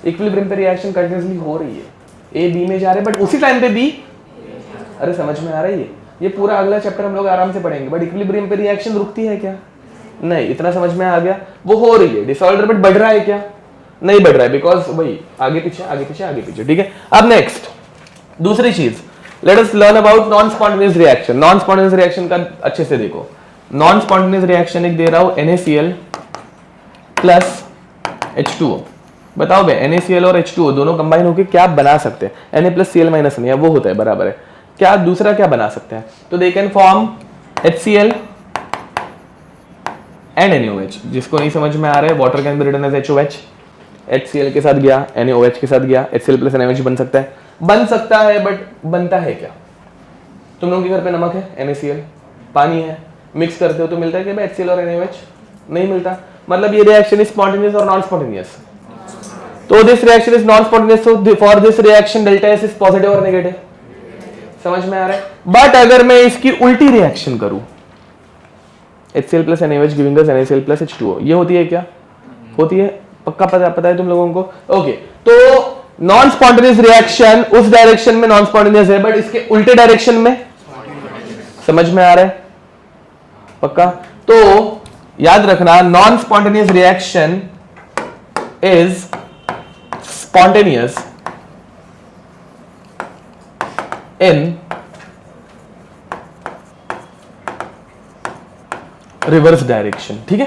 इक्विलिब्रियम पे रिएक्शन कंटिन्यूअसली हो रही है, ए बी में जा रहे हैं, बट उसी टाइम पे बी, अरे समझ में आ रही है? ये पूरा अगला चैप्टर हम लोग आराम से पढ़ेंगे, बट इक्विलिब्रियम पे रिएक्शन रुकती है क्या? नहीं। इतना समझ में आ गया? वो हो रही है, डिसऑर्डर बट बढ़ रहा है क्या? नहीं बढ़ रहा है, बिकॉज वही आगे पीछे आगे पीछे आगे पीछे, ठीक है? अब नेक्स्ट दूसरी चीज, let us learn about non spontaneous reaction. Non spontaneous reaction का अच्छे से देखो। नॉन स्पॉन्टेनियस रिएक्शन एक दे रहा हूं, NaCl प्लस H2O। बताओ भाई, NaCl और H2O दोनों कंबाइन होकर क्या बना सकते हैं? Na प्लस Cl माइनस नहीं है, वो होता है, बराबर है। क्या दूसरा क्या बना सकते हैं? तो they can form HCl and NaOH। जिसको नहीं समझ में आ रहा है, water can be written as HOH। HCl के साथ गया, NaOH के साथ गया, HCl प्लस NaOH बन सकता है? बन सकता है, बट बनता है क्या? तुम लोगों के घर पे नमक है, NaCl, पानी है, मिक्स करते हो तो मिलता है कि भाई HCl और NaOH? नहीं मिलता। मतलब ये रिएक्शन इज स्पॉन्टेनियस और नॉन स्पॉन्टेनियस? तो this reaction is non spontaneous, so for this reaction delta S is positive और नेगेटिव, समझ में आ रहा है? बट अगर मैं इसकी उल्टी रिएक्शन करूं, HCl plus NaOH giving us NaCl plus H2O, ये होती है क्या? होती है, पक्का पता है तुम लोगों को? ओके, तो नॉन स्पॉन्टेनियस रिएक्शन उस डायरेक्शन में नॉन स्पॉन्टेनियस है, बट इसके उल्टे डायरेक्शन में, समझ में आ रहा है? पक्का? तो याद रखना, non spontaneous reaction is spontaneous in reverse direction, ठीक है?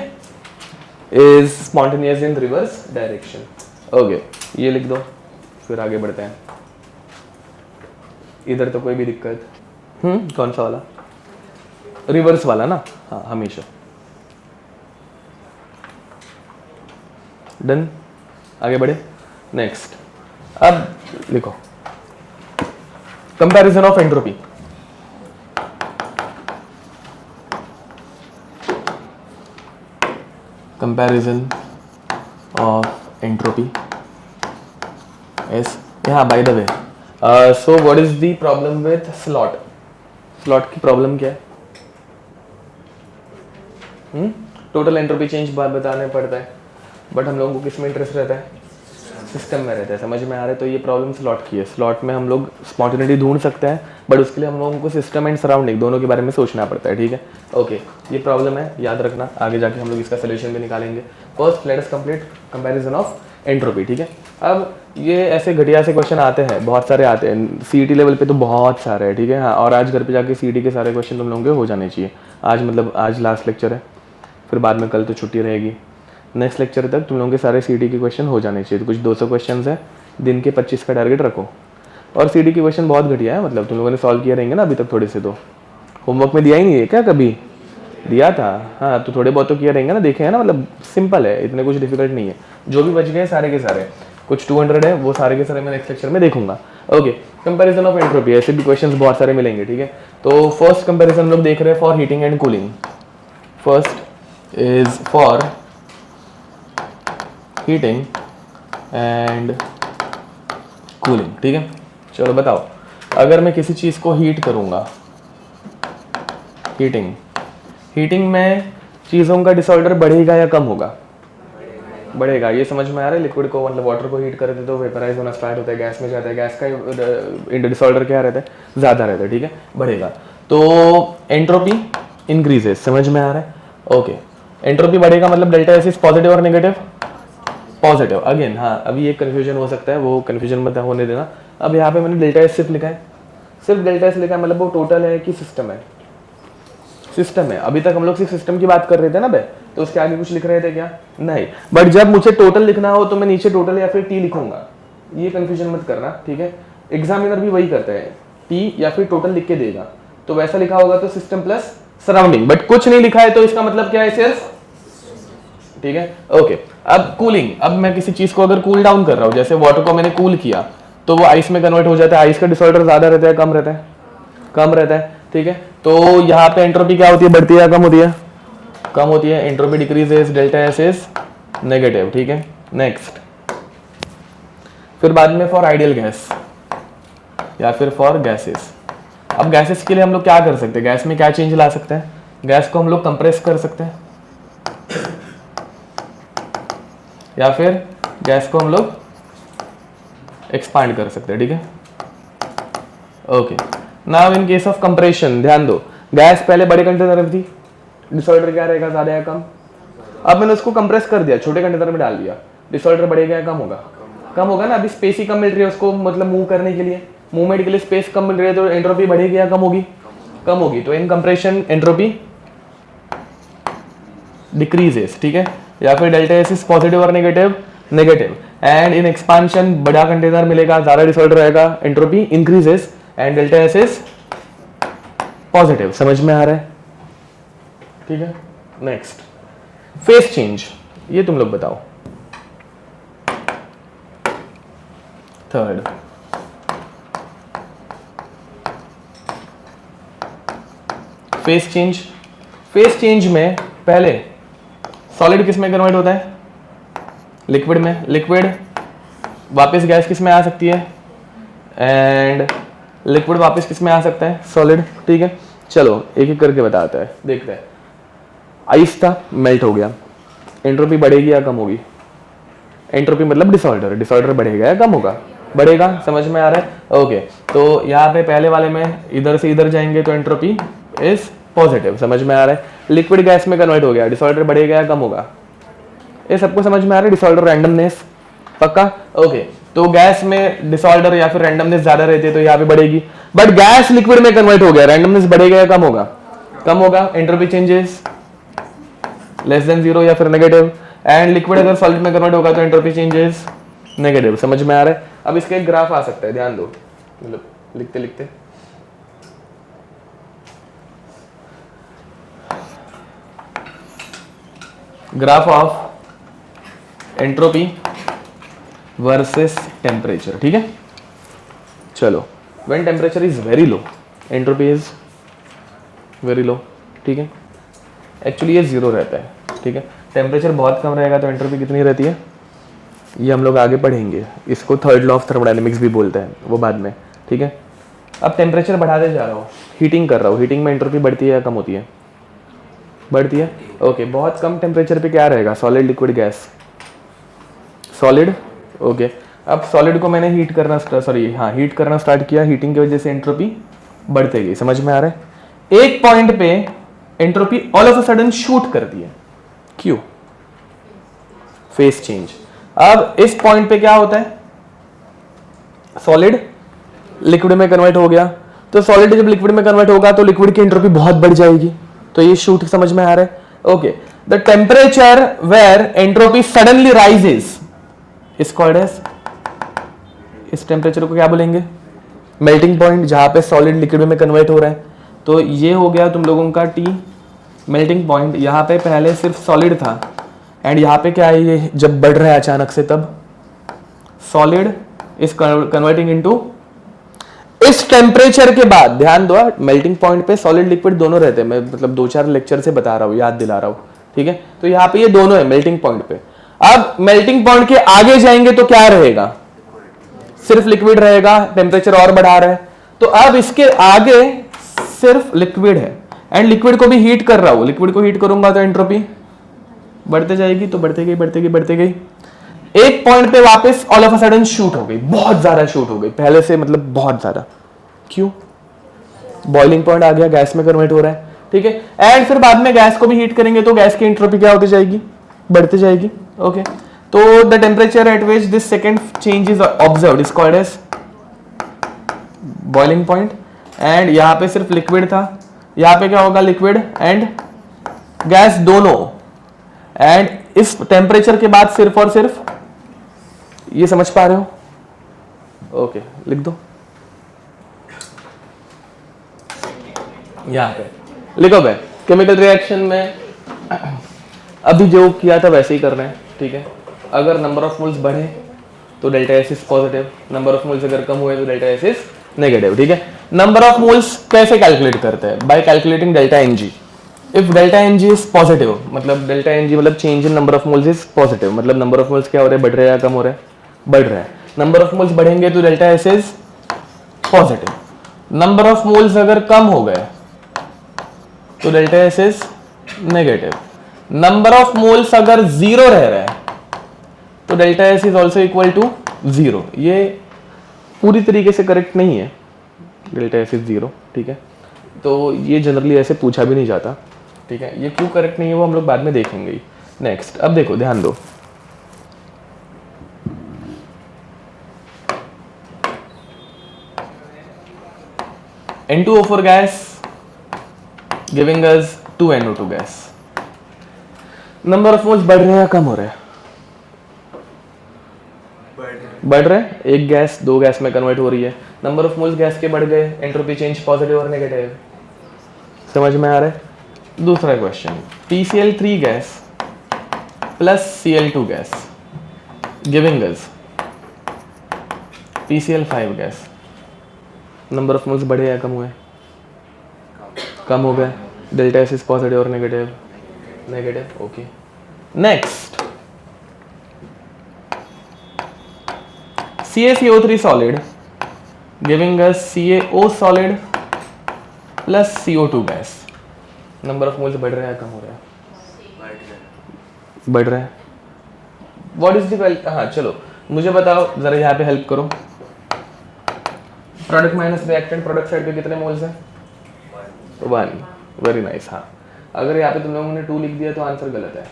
Is spontaneous in reverse direction. Okay, ये लिख दो, फिर आगे बढ़ते हैं। इधर तो कोई भी दिक्कत? कौन सा वाला? रिवर्स वाला ना? हाँ, हमेशा। डन। आगे बढ़े। नेक्स्ट, अब लिखो comparison of entropy. Comparison of entropy is, हाँ by the way, so what is the problem with slot? Slot की प्रॉब्लम क्या है? टोटल एंट्रोपी चेंज बताने पड़ता है, बट हम लोगों को किस में इंटरेस्ट रहता है? सिस्टम में रहता है। समझ में आ रहा है? तो ये प्रॉब्लम स्लॉट की है। स्लॉट में हम लोग स्पॉन्टेनिटी ढूंढ सकते हैं, बट उसके लिए हम लोगों को सिस्टम एंड सराउंडिंग दोनों के बारे में सोचना पड़ता है। ठीक है, ओके, ये प्रॉब्लम है, याद रखना। आगे जाके हम लोग इसका सोल्यूशन भी निकालेंगे। First let us complete comparison of entropy. ठीक है, अब ये ऐसे घटिया से क्वेश्चन आते हैं, बहुत सारे आते हैं, सीईटी लेवल पे तो बहुत सारे हैं। ठीक है, हाँ, और आज घर पे जाके सीईटी के सारे क्वेश्चन तुम लोगों के हो जाने चाहिए। आज मतलब आज लास्ट लेक्चर है, फिर बाद में कल तो छुट्टी रहेगी। नेक्स्ट लेक्चर तक तुम लोगों के सारे सीईटी के क्वेश्चन हो जाने चाहिए। तो कुछ 200 क्वेश्चन है, दिन के 25 का टारगेट रखो। और सीईटी के क्वेश्चन बहुत घटिया है, मतलब तुम लोगों ने सॉल्व किए रहेंगे ना अभी तक थोड़े से। तो होमवर्क में दिया ही नहीं है क्या? कभी दिया था? हाँ, तो थोड़े बहुत तो किए रहेंगे ना, देखे हैं ना, मतलब सिंपल है, इतने कुछ डिफिकल्ट नहीं है। जो भी बच गए सारे के सारे, कुछ 200 है, वो सारे के सारे मैं नेक्स्ट लेक्चर में देखूंगा। ओके, कंपैरिजन ऑफ एंट्रोपी, ऐसे भी क्वेश्चंस बहुत सारे मिलेंगे। ठीक है, तो फर्स्ट कंपैरिजन लोग देख रहे हैं for heating and cooling. First is for heating and cooling. ठीक है, चलो बताओ, अगर मैं किसी चीज़ को हीट करूँगा, हीटिंग में चीज़ों का डिसऑर्डर बढ़ेगा या कम होगा? बढ़ेगा। ये समझ में आ रहा है? लिक्विड को मतलब वाटर को हीट करते तो वेपराइज होना स्टार्ट होता है, गैस में जाता है, गैस का डिसऑर्डर क्या रहता है? ज़्यादा रहता है। ठीक है, बढ़ेगा तो एंट्रोपी इंक्रीजेस। समझ में आ रहा है? ओके, एंट्रोपी बढ़ेगा मतलब डेल्टा एस इज पॉजिटिव और नेगेटिव? पॉजिटिव। अगेन हाँ, अभी एक कन्फ्यूजन हो सकता है, वो कन्फ्यूजन मत होने देना। अब यहाँ पे मैंने डेल्टा एस सिर्फ लिखा है, सिर्फ डेल्टा एस लिखा है, मतलब वो टोटल है कि सिस्टम है? सिस्टम है। अभी तक हम लोग सिर्फ सिस्टम की बात कर रहे थे ना बे, तो उसके आगे कुछ लिख रहे थे क्या? नहीं। बट जब मुझे टोटल लिखना हो तो मैं नीचे टोटल या फिर टी लिखूंगा, ये कंफ्यूजन मत करना। ठीक है, एग्जामिनर भी वही करता है, टी या फिर टोटल लिख के देगा, तो वैसा लिखा होगा तो सिस्टम प्लस सराउंडिंग, बट कुछ नहीं लिखा है तो इसका मतलब क्या है? सिर्फ। ठीक है, ओके। अब कूलिंग, अब मैं किसी चीज को अगर कूल डाउन कर रहा हूं, जैसे वाटर को मैंने कूल किया तो वो आइस में कन्वर्ट हो जाता है। आइस का डिसऑर्डर ज्यादा रहता है कम रहता है? कम रहता है। ठीक है, तो यहाँ पे एंट्रोपी क्या होती है? बढ़ती है या कम होती है? कम होती है। Entropy decreases, delta S is negative. ठीक है, नेक्स्ट, फिर बाद में फॉर आइडियल गैस या फिर फॉर गैसेस। अब गैसेस के लिए हम लोग क्या कर सकते हैं? गैस में क्या चेंज ला सकते हैं? गैस को हम लोग कंप्रेस कर सकते हैं या फिर गैस को हम लोग एक्सपांड कर सकते हैं। ठीक है, okay. Now in case of compression, ध्यान दो, गैस पहले बड़े कंटेनर में थी, डिसऑर्डर क्या रहेगा? ज्यादा या कम? अब मैंने उसको कंप्रेस कर दिया, छोटे कंटेनर में डाल दिया, डिसऑर्डर बढ़ेगा या कम होगा? कम होगा ना। अभी स्पेस ही कम मिल रही है उसको, मतलब मूव करने के लिए, मूवमेंट के लिए स्पेस कम मिल रही है, तो एंट्रोपी बढ़ेगी या कम होगी? कम होगी। तो इन कंप्रेशन एंट्रोपी डिक्रीजेस। ठीक है, या फिर डेल्टा एस इज पॉजिटिव और negative? Negative. And in expansion बड़ा कंटेनर मिलेगा, ज्यादा डिसऑर्डर रहेगा, entropy increases and delta S is positive. समझ में आ रहा है? ठीक है, नेक्स्ट, फेस चेंज, ये तुम लोग बताओ। Third, face change. Face change में पहले सॉलिड किस में कन्वर्ट होता है? लिक्विड में। लिक्विड वापस गैस किस में आ सकती है? एंड लिक्विड वापस किस में आ सकता है? सॉलिड। ठीक है, चलो एक एक करके बताता है, देखते हैं। आइस था, मेल्ट हो गया, एंट्रोपी बढ़ेगी या कम होगी? एंट्रोपी मतलब डिसऑर्डर, डिसऑर्डर बढ़ेगा या कम होगा? बढ़ेगा। समझ में आ रहा है? ओके, तो यहाँ पे पहले वाले में इधर से इधर जाएंगे तो एंट्रोपी इज पॉजिटिव। समझ में आ रहा है? लिक्विड गैस में कन्वर्ट हो गया, डिसऑर्डर बढ़ेगा या कम होगा? ये सबको समझ में आ रहा है? डिसऑर्डर, रैंडमनेस, पक्का? ओके, तो गैस में डिसऑर्डर या फिर रैंडमनेस ज्यादा रहती है तो यहाँ पे बढ़ेगी, बट गैस लिक्विड में कन्वर्ट हो गया, रैंडमनेस बढ़ेगा या कम होगा? कम होगा। एंट्रोपी चेंजेस लेस देन 0 या फिर नेगेटिव। एंड लिक्विड अगर सॉलिड में कन्वर्ट होगा तो एंट्रोपी चेंजेस नेगेटिव। समझ में आ रहा है? अब इसका एक ग्राफ आ सकता है, ध्यान दो, मतलब लिखते लिखते। Graph of entropy versus temperature, ठीक है। चलो, when temperature is very low entropy is very low, ठीक है। एक्चुअली ये जीरो रहता है, ठीक है। टेम्परेचर बहुत कम रहेगा तो एंट्रोपी कितनी रहती है, ये हम लोग आगे पढ़ेंगे, इसको थर्ड लॉ ऑफ थर्मोडायनेमिक्स भी बोलते हैं, वो बाद में, ठीक है। अब टेम्परेचर बढ़ाते जा रहा हूँ, हीटिंग कर रहा हूँ, हीटिंग में एंट्रोपी बढ़ती है या कम होती है, बढ़ती है, ओके। बहुत कम टेम्परेचर पे क्या रहेगा, solid liquid gas, solid, okay. अब सॉलिड को मैंने हीट करना हीट करना स्टार्ट किया, हीटिंग की वजह से एंट्रोपी बढ़ते गई, समझ में आ रहा है। एक पॉइंट पे entropy all of a sudden shoot करती है, क्यों, फेस चेंज। अब इस पॉइंट पे क्या होता है, सॉलिड लिक्विड में कन्वर्ट हो गया, तो सॉलिड जब लिक्विड में कन्वर्ट होगा तो लिक्विड की एंट्रोपी बहुत बढ़ जाएगी, तो ये शूट समझ में आ रहा है, okay. The temperature where entropy suddenly rises is called as, इस टेम्परेचर को क्या बोलेंगे, मेल्टिंग पॉइंट, जहां पे सॉलिड लिक्विड में कन्वर्ट हो रहा है। तो ये हो गया तुम लोगों का टी, मेल्टिंग पॉइंट। यहाँ पे पहले सिर्फ सॉलिड था एंड यहाँ पे क्या है, ये जब बढ़ रहा है अचानक से तब सॉलिड इज कन्वर्टिंग इनटू, इस टेम्परेचर के बाद ध्यान दो, मेल्टिंग पॉइंट पे सॉलिड लिक्विड दोनों रहते हैं, मैं मतलब 2-4 लेक्चर से बता रहा हूँ, याद दिला रहा हूँ, ठीक है। तो यहाँ पे ये दोनों है मेल्टिंग पॉइंट पे। अब मेल्टिंग पॉइंट के आगे जाएंगे तो क्या रहेगा, सिर्फ लिक्विड रहेगा, टेम्परेचर और बढ़ा रहा है। तो अब इसके आगे सिर्फ लिक्विड है एंड लिक्विड को भी हीट कर रहा हूं, लिक्विड को हीट करूंगा तो एंट्रोपी बढ़ते जाएगी, तो बढ़ते गई बढ़ते गई बढ़ते गई, एक पॉइंट पे वापस all of a sudden shoot हो गई, बहुत ज्यादा शूट हो गई, पहले से मतलब बहुत ज्यादा, क्यों, बॉइलिंग पॉइंट आ गया, गैस में कन्वर्ट हो रहा है, ठीक है। एंड फिर बाद में गैस को भी हीट करेंगे तो गैस की एंट्रोपी क्या होती जाएगी, बढ़ती जाएगी, ओके। तो the temperature at which this second change is observed is called as boiling point. And यहाँ पे सिर्फ लिक्विड था, यहाँ पे क्या होगा, लिक्विड एंड गैस दोनों, एंड इस टेम्परेचर के बाद सिर्फ और सिर्फ, ये समझ पा रहे हो, ओके, लिख दो यहाँ पे, लिखो भाई, केमिकल रिएक्शन में अभी जो किया था वैसे ही कर रहे हैं, ठीक है। अगर नंबर ऑफ मोल्स बढ़े तो delta S is positive, number of moles अगर कम हुए तो डेल्टा एस इज नेगेटिव, ठीक है। नंबर ऑफ मोल्स कैसे कैलकुलेट करते हैं, by calculating delta N G. If delta N G is positive, मतलब डेल्टा एन जी मतलब change in number of moles is positive, मतलब नंबर ऑफ मोल्स क्या हो रहे हैं, बढ़ रहे हैं या कम हो रहे हैं, बढ़ रहे हैं। नंबर ऑफ मोल्स बढ़ेंगे तो delta S is positive. Number of moles अगर कम हो गए तो delta S is negative. Number of moles अगर जीरो रह रहा है तो delta S is also equal to zero. ये पूरी तरीके से करेक्ट नहीं है, डेल्टा एस इज जीरो, ठीक है। तो ये जनरली ऐसे पूछा भी नहीं जाता, ठीक है। ये क्यों करेक्ट नहीं है वो हम लोग बाद में देखेंगे। नेक्स्ट, अब देखो ध्यान दो, N2O4 gas giving us 2NO2 gas. Number of moles बढ़ रहे हैं या कम हो रहे हैं, बढ़ रहे हैं, एक गैस दो गैस में कन्वर्ट हो रही है, नंबर ऑफ मोल्स गैस के बढ़ गए, एंट्रोपी चेंज पॉजिटिव और नेगेटिव, समझ में आ रहा है। दूसरा question, PCl3 gas plus Cl2 gas giving us PCl5 gas, number of moles बढ़े या कम हुए, कम हो गए, डेल्टा एस इज पॉजिटिव और negative, negative, okay. Next, CaCO3 solid giving us CaO solid plus CO2 gas, number of moles बढ़ रहे हैं या कम हो रहे हैं, बढ़ रहे हैं। व्हाट इज द, हाँ चलो मुझे बताओ जरा, यहाँ पे हेल्प करो, product minus reactant, product side पे कितने मोल्स हैं, 1, वेरी नाइस। हाँ, अगर यहाँ पे तुम लोगों ने 2 लिख दिया तो आंसर गलत है,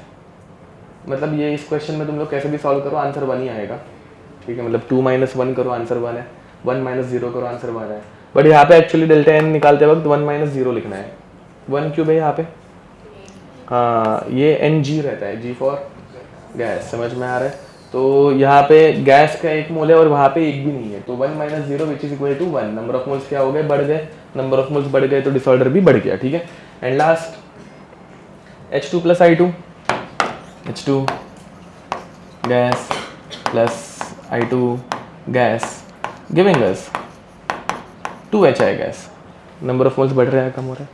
मतलब ये इस क्वेश्चन में तुम लोग कैसे भी सॉल्व करो आंसर 1 ही आएगा, ठीक है। मतलब 2 - 1 करो आंसर 1 है, 1 - 0 करो आंसर 1 है, बट यहाँ पे एक्चुअली डेल्टा एन निकालते वक्त 1 - 0 लिखना है। 1 क्यों भाई यहाँ पे, हाँ ये Ng रहता है, G फॉर गैस, समझ में आ रहा है। तो यहाँ पे गैस का 1 मोल है और वहाँ पे 1 भी नहीं है, तो 1 - 0 which is equal to 1। Number of moles क्या हो गए, बढ़ गए, नंबर ऑफ मोल्स बढ़ गए तो डिसऑर्डर भी बढ़ गया, ठीक है। And last, H2 + I2, H2 gas plus I2 gas giving us 2HI gas. Number of moles बढ़ रहा है कम हो रहा है?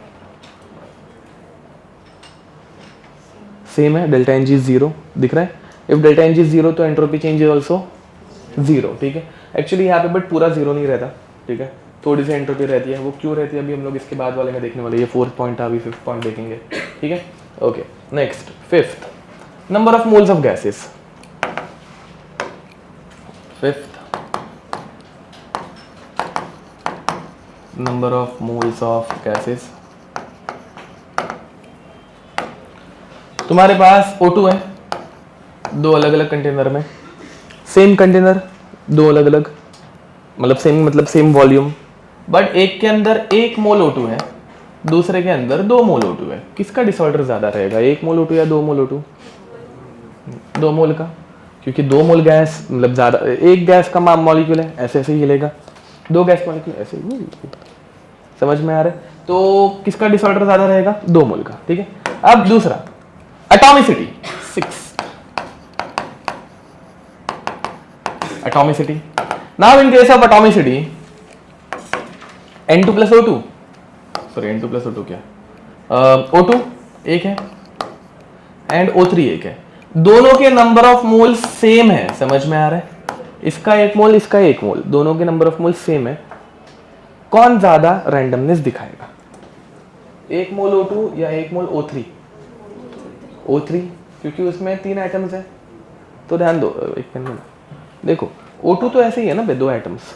सेम है, डेल्टा एन जी जीरो दिख रहा है। If delta N G zero तो entropy change is also zero, ठीक है। एक्चुअली यहाँ पे बट पूरा जीरो नहीं रहता, ठीक है, थोड़ी सी एंट्रोपी रहती है। वो क्यों रहती है अभी हम लोग इसके बाद वाले में देखने वाले, ये 4th पॉइंट अभी 5th पॉइंट देखेंगे, ठीक है। Okay, next 5th, number of moles of gases. 5th, number of moles of gases. तुम्हारे पास O2 है, दो अलग अलग कंटेनर में, सेम कंटेनर, दो अलग अलग, मतलब सेम वॉल्यूम, बट एक के अंदर 1 मोल O2 है, दूसरे के अंदर 2 मोल O2 है। किसका डिसऑर्डर ज्यादा रहेगा, 1 मोल O2 या 2 मोल O2? 2 मोल का, क्योंकि 2 मोल गैस मतलब ज्यादा, एक गैस का मॉलिक्यूल है, ऐसे ऐसे ही हिलेगा, 2 गैस मॉलिक्यूल ऐसे ही, समझ में आ रहा है? तो किसका डिसऑर्डर ज्यादा रहेगा, 2 मोल का, ठीक है। अब दूसरा atomicity, 6 atomicity. Now in case of atomicity N2 plus O2, sorry N2 plus O2 क्या, O2 एक है एंड O3 एक है, दोनों के नंबर ऑफ मोल सेम है, समझ में आ रहा है? इसका 1 मोल, इसका 1 मोल, दोनों के नंबर ऑफ मोल सेम है, कौन ज्यादा रैंडमनेस दिखाएगा, 1 मोल O2 या 1 मोल O3? O3, क्योंकि उसमें 3 एटम्स है। तो ध्यान दो, एक पेन में देखो, O2 तो ऐसे ही है ना, 2 एटम्स,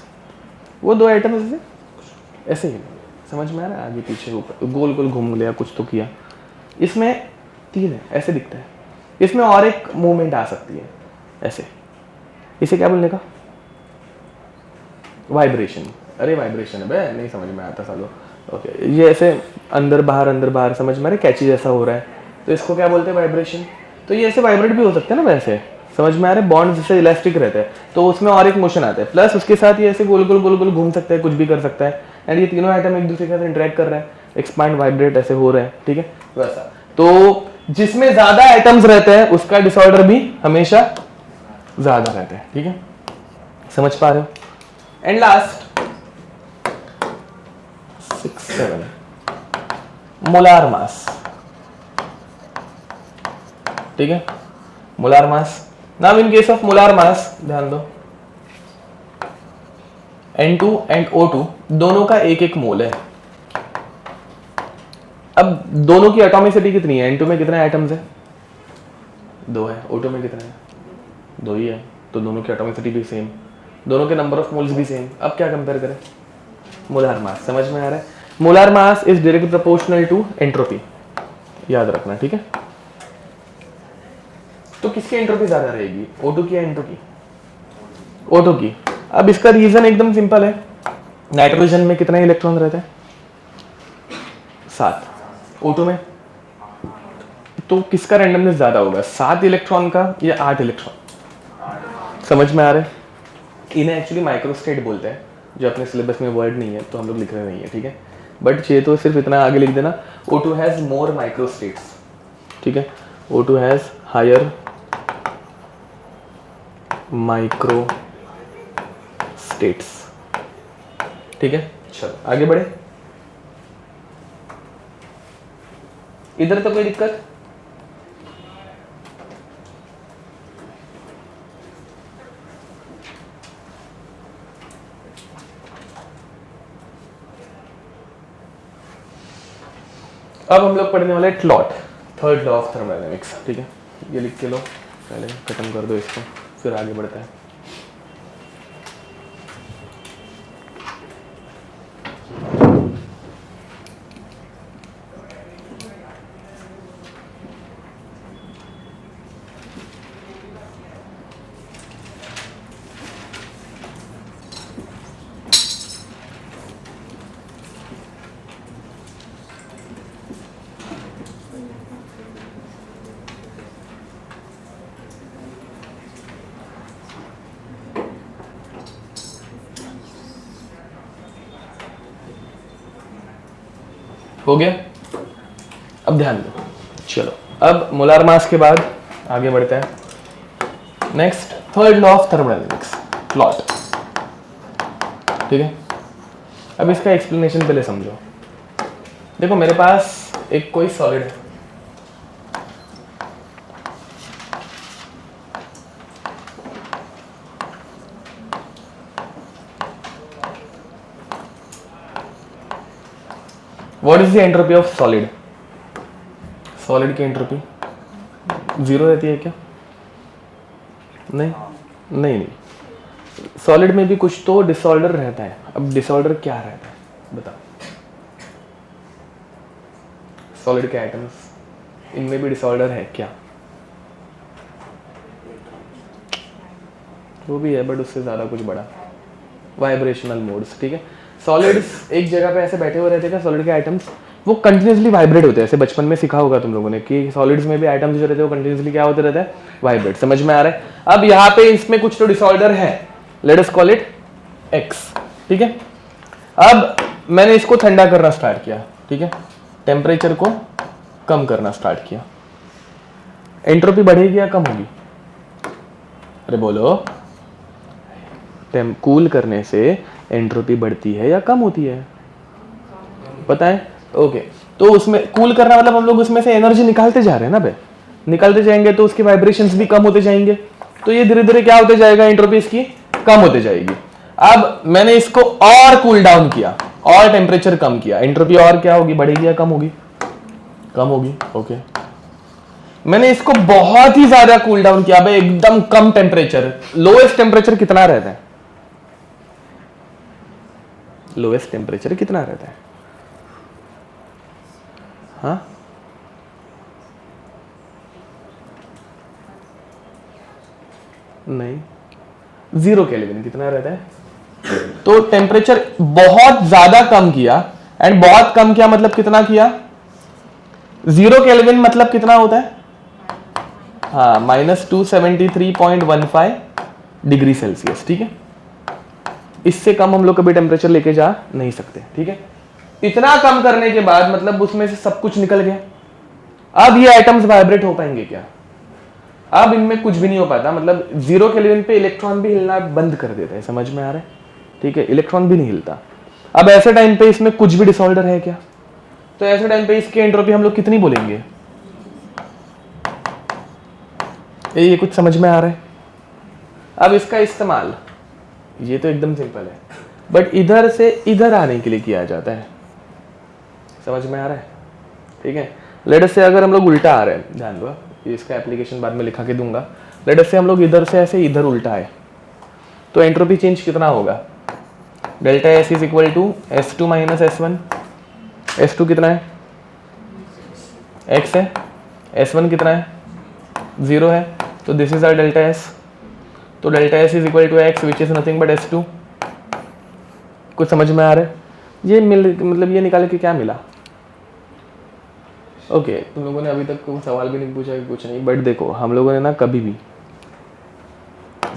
वो 2 एटम्स ऐसे ही, समझ में आ रहा है? आगे पीछे ऊपर गोल गोल घूम लिया, कुछ तो किया। इसमें 3 है, ऐसे दिखता है। इसमें और एक मूवमेंट आ सकती है, ऐसे, इसे क्या बोलने का, वाइब्रेशन। अरे वाइब्रेशन है बे, नहीं समझ में आता सालों। ओके, ये ऐसे अंदर बाहर समझ में आ रहा है, कैची जैसा हो रहा है, तो इसको क्या बोलते हैं, वाइब्रेशन। तो ये ऐसे वाइब्रेट भी हो सकता है ना वैसे, समझ में आ रहा है? बॉन्ड जैसे इलास्टिक रहते हैं, तो उसमें और एक मोशन आता है, प्लस उसके साथ ये ऐसे गोल गोल घूम सकता है, कुछ भी कर सकता है, एंड ये तीनों आइटम एक दूसरे के साथ इंटरेक्ट कर रहा है, एक्सपांड वाइब्रेट ऐसे हो रहा है, ठीक है, वैसा। तो जिसमें ज्यादा आइटम्स रहते हैं उसका डिसऑर्डर भी हमेशा ज्यादा रहता है, ठीक है, समझ पा रहे हो? एंड लास्ट 6, 7, मोलार मास, ठीक है, molar mass. Now in case of molar mass ध्यान दो, N2 एंड O2 दोनों का 1-1 मोल है। अब दोनों की एटॉमिसिटी कितनी है, N2 में कितने एटम्स है, 2 है, O2 में कितने हैं, 2 ही है, तो दोनों की एटॉमिसिटी भी सेम, दोनों के नंबर ऑफ मोल्स भी सेम। अब क्या कंपेयर करें, मोलार मास, समझ में आ रहा है? Molar mass is directly proportional to entropy, याद रखना, ठीक है। तो किसकी एंट्रोपी ज्यादा रहेगी, O2 की या N2 की? O2 की। अब इसका रीजन एकदम सिंपल है, नाइट्रोजन में कितने इलेक्ट्रॉन रहते हैं, 7, O2 में, तो किसका रैंडमनेस ज्यादा होगा, 7 इलेक्ट्रॉन का या 8 इलेक्ट्रॉन? समझ में आ रहा है? इन्हें एक्चुअली माइक्रोस्टेट बोलते हैं, जो अपने सिलेबस में वर्ड नहीं है तो हम लोग लिख रहे नहीं है, ठीक है, बट चाहिए तो सिर्फ इतना आगे लिख देना, O2 हैज मोर माइक्रोस्टेट्स, ठीक है, O2 has higher micro states, ठीक है। चलो आगे बढ़े, इधर तो कोई दिक्कत? अब हम लोग पढ़ने वाले ट्लॉट, थर्ड लॉ ऑफ थर्मोडायनेमिक्स, ठीक है, ये लिख के लो, पहले खत्म कर दो इसको, फिर आगे बढ़ता है। हो गया? अब ध्यान दो, चलो अब मोलार मास के बाद आगे बढ़ते हैं। Next third law of thermodynamics, plot, ठीक है। अब इसका एक्सप्लेनेशन पहले समझो। देखो मेरे पास एक कोई सॉलिड है, what is the entropy of solid? Solid की एंट्रोपी जीरो रहती है क्या? नहीं नहीं नहीं, सॉलिड में भी कुछ तो डिसऑर्डर रहता है। अब डिसऑर्डर क्या रहता है बताओ? सॉलिड के एटम्स, इनमें भी डिसऑर्डर है क्या? वो भी है बट उससे ज़्यादा कुछ बड़ा, वाइब्रेशनल मोड्स, ठीक है। सॉलिड्स एक जगह पे ऐसे बैठे हुए रहते हैं, सॉलिड के आइटम्स वो कंटिन्यूसली वाइब्रेट होते हैं। ऐसे बचपन में सीखा होगा तुम लोगों ने कि सॉलिड्स में भी आइटम्स जो रहते हैं वो कंटिन्यूसली क्या होते रहते हैं? वाइब्रेट। समझ में आ रहा है? अब यहाँ पे इसमें कुछ तो डिसऑर्डर है, let us call it x, ठीक है। अब मैंने इसको ठंडा करना स्टार्ट किया, ठीक है, टेम्परेचर को कम करना स्टार्ट किया, एंट्रोपी बढ़ेगी या कम होगी? अरे बोलो, कूल करने से एंट्रोपी बढ़ती है या कम होती है? पता है? ओके, तो उसमें कूल करना मतलब हम लोग उसमें से एनर्जी निकालते जा रहे हैं ना बे, निकालते जाएंगे तो उसके वाइब्रेशंस भी कम होते जाएंगे, तो ये धीरे धीरे क्या होते जाएगा? एंट्रोपी इसकी कम होते जाएगी। अब मैंने इसको और कूल डाउन किया और टेम्परेचर कम किया, एंट्रोपी और क्या होगी? बढ़ेगी या कम होगी? कम होगी। ओके, मैंने इसको बहुत ही ज्यादा कूल डाउन किया भाई, एकदम कम टेम्परेचर। लोएस्ट टेम्परेचर कितना रहता है? लोएस्ट टेम्परेचर कितना रहता है? हाँ, नहीं, 0 केल्विन कितना रहता है? तो टेम्परेचर बहुत ज्यादा कम किया, एंड बहुत कम किया मतलब कितना किया? 0 केल्विन मतलब कितना होता है? हाँ, -273.15 डिग्री सेल्सियस, ठीक है। इससे कम हम लोग कभी टेम्परेचर लेके जा नहीं सकते, ठीक है। इतना कम करने के बाद मतलब उसमें से सब कुछ निकल गया। अब ये आइटम्स वाइब्रेट हो पाएंगे क्या? अब इनमें कुछ भी नहीं हो पाता, मतलब 0 केल्विन पे इलेक्ट्रॉन भी हिलना बंद कर देता है। समझ में आ रहा है? ठीक है, इलेक्ट्रॉन भी नहीं हिलता। अब ऐसे टाइम पे इसमें कुछ भी डिसऑर्डर है क्या? तो ऐसे टाइम पे इसकी एंट्रोपी हम लोग कितनी बोलेंगे? ये कुछ समझ में आ रहा है? अब इसका इस्तेमाल, ये तो एकदम सिंपल है, बट इधर से इधर आने के लिए किया जाता है। समझ में आ रहा है? ठीक है, लेट अस से अगर हम लोग उल्टा आ रहे हैं, ध्यान दो, इसका एप्लीकेशन बाद में लिखा के दूंगा। लेट अस से हम लोग इधर से ऐसे इधर उल्टा आए, तो एंट्रोपी चेंज कितना होगा? Delta S is equal to S2 minus S1। S2 कितना है? x है। S1 कितना है? 0 है। तो this is our delta S. तो delta S is equal to X which is nothing but S2। कुछ समझ में आ रहा है? ये मतलब ये निकाल के क्या मिला? ओके, तुम लोगों ने अभी तक कोई सवाल भी नहीं पूछा कि कुछ नहीं, बट देखो हम लोगों ने ना कभी भी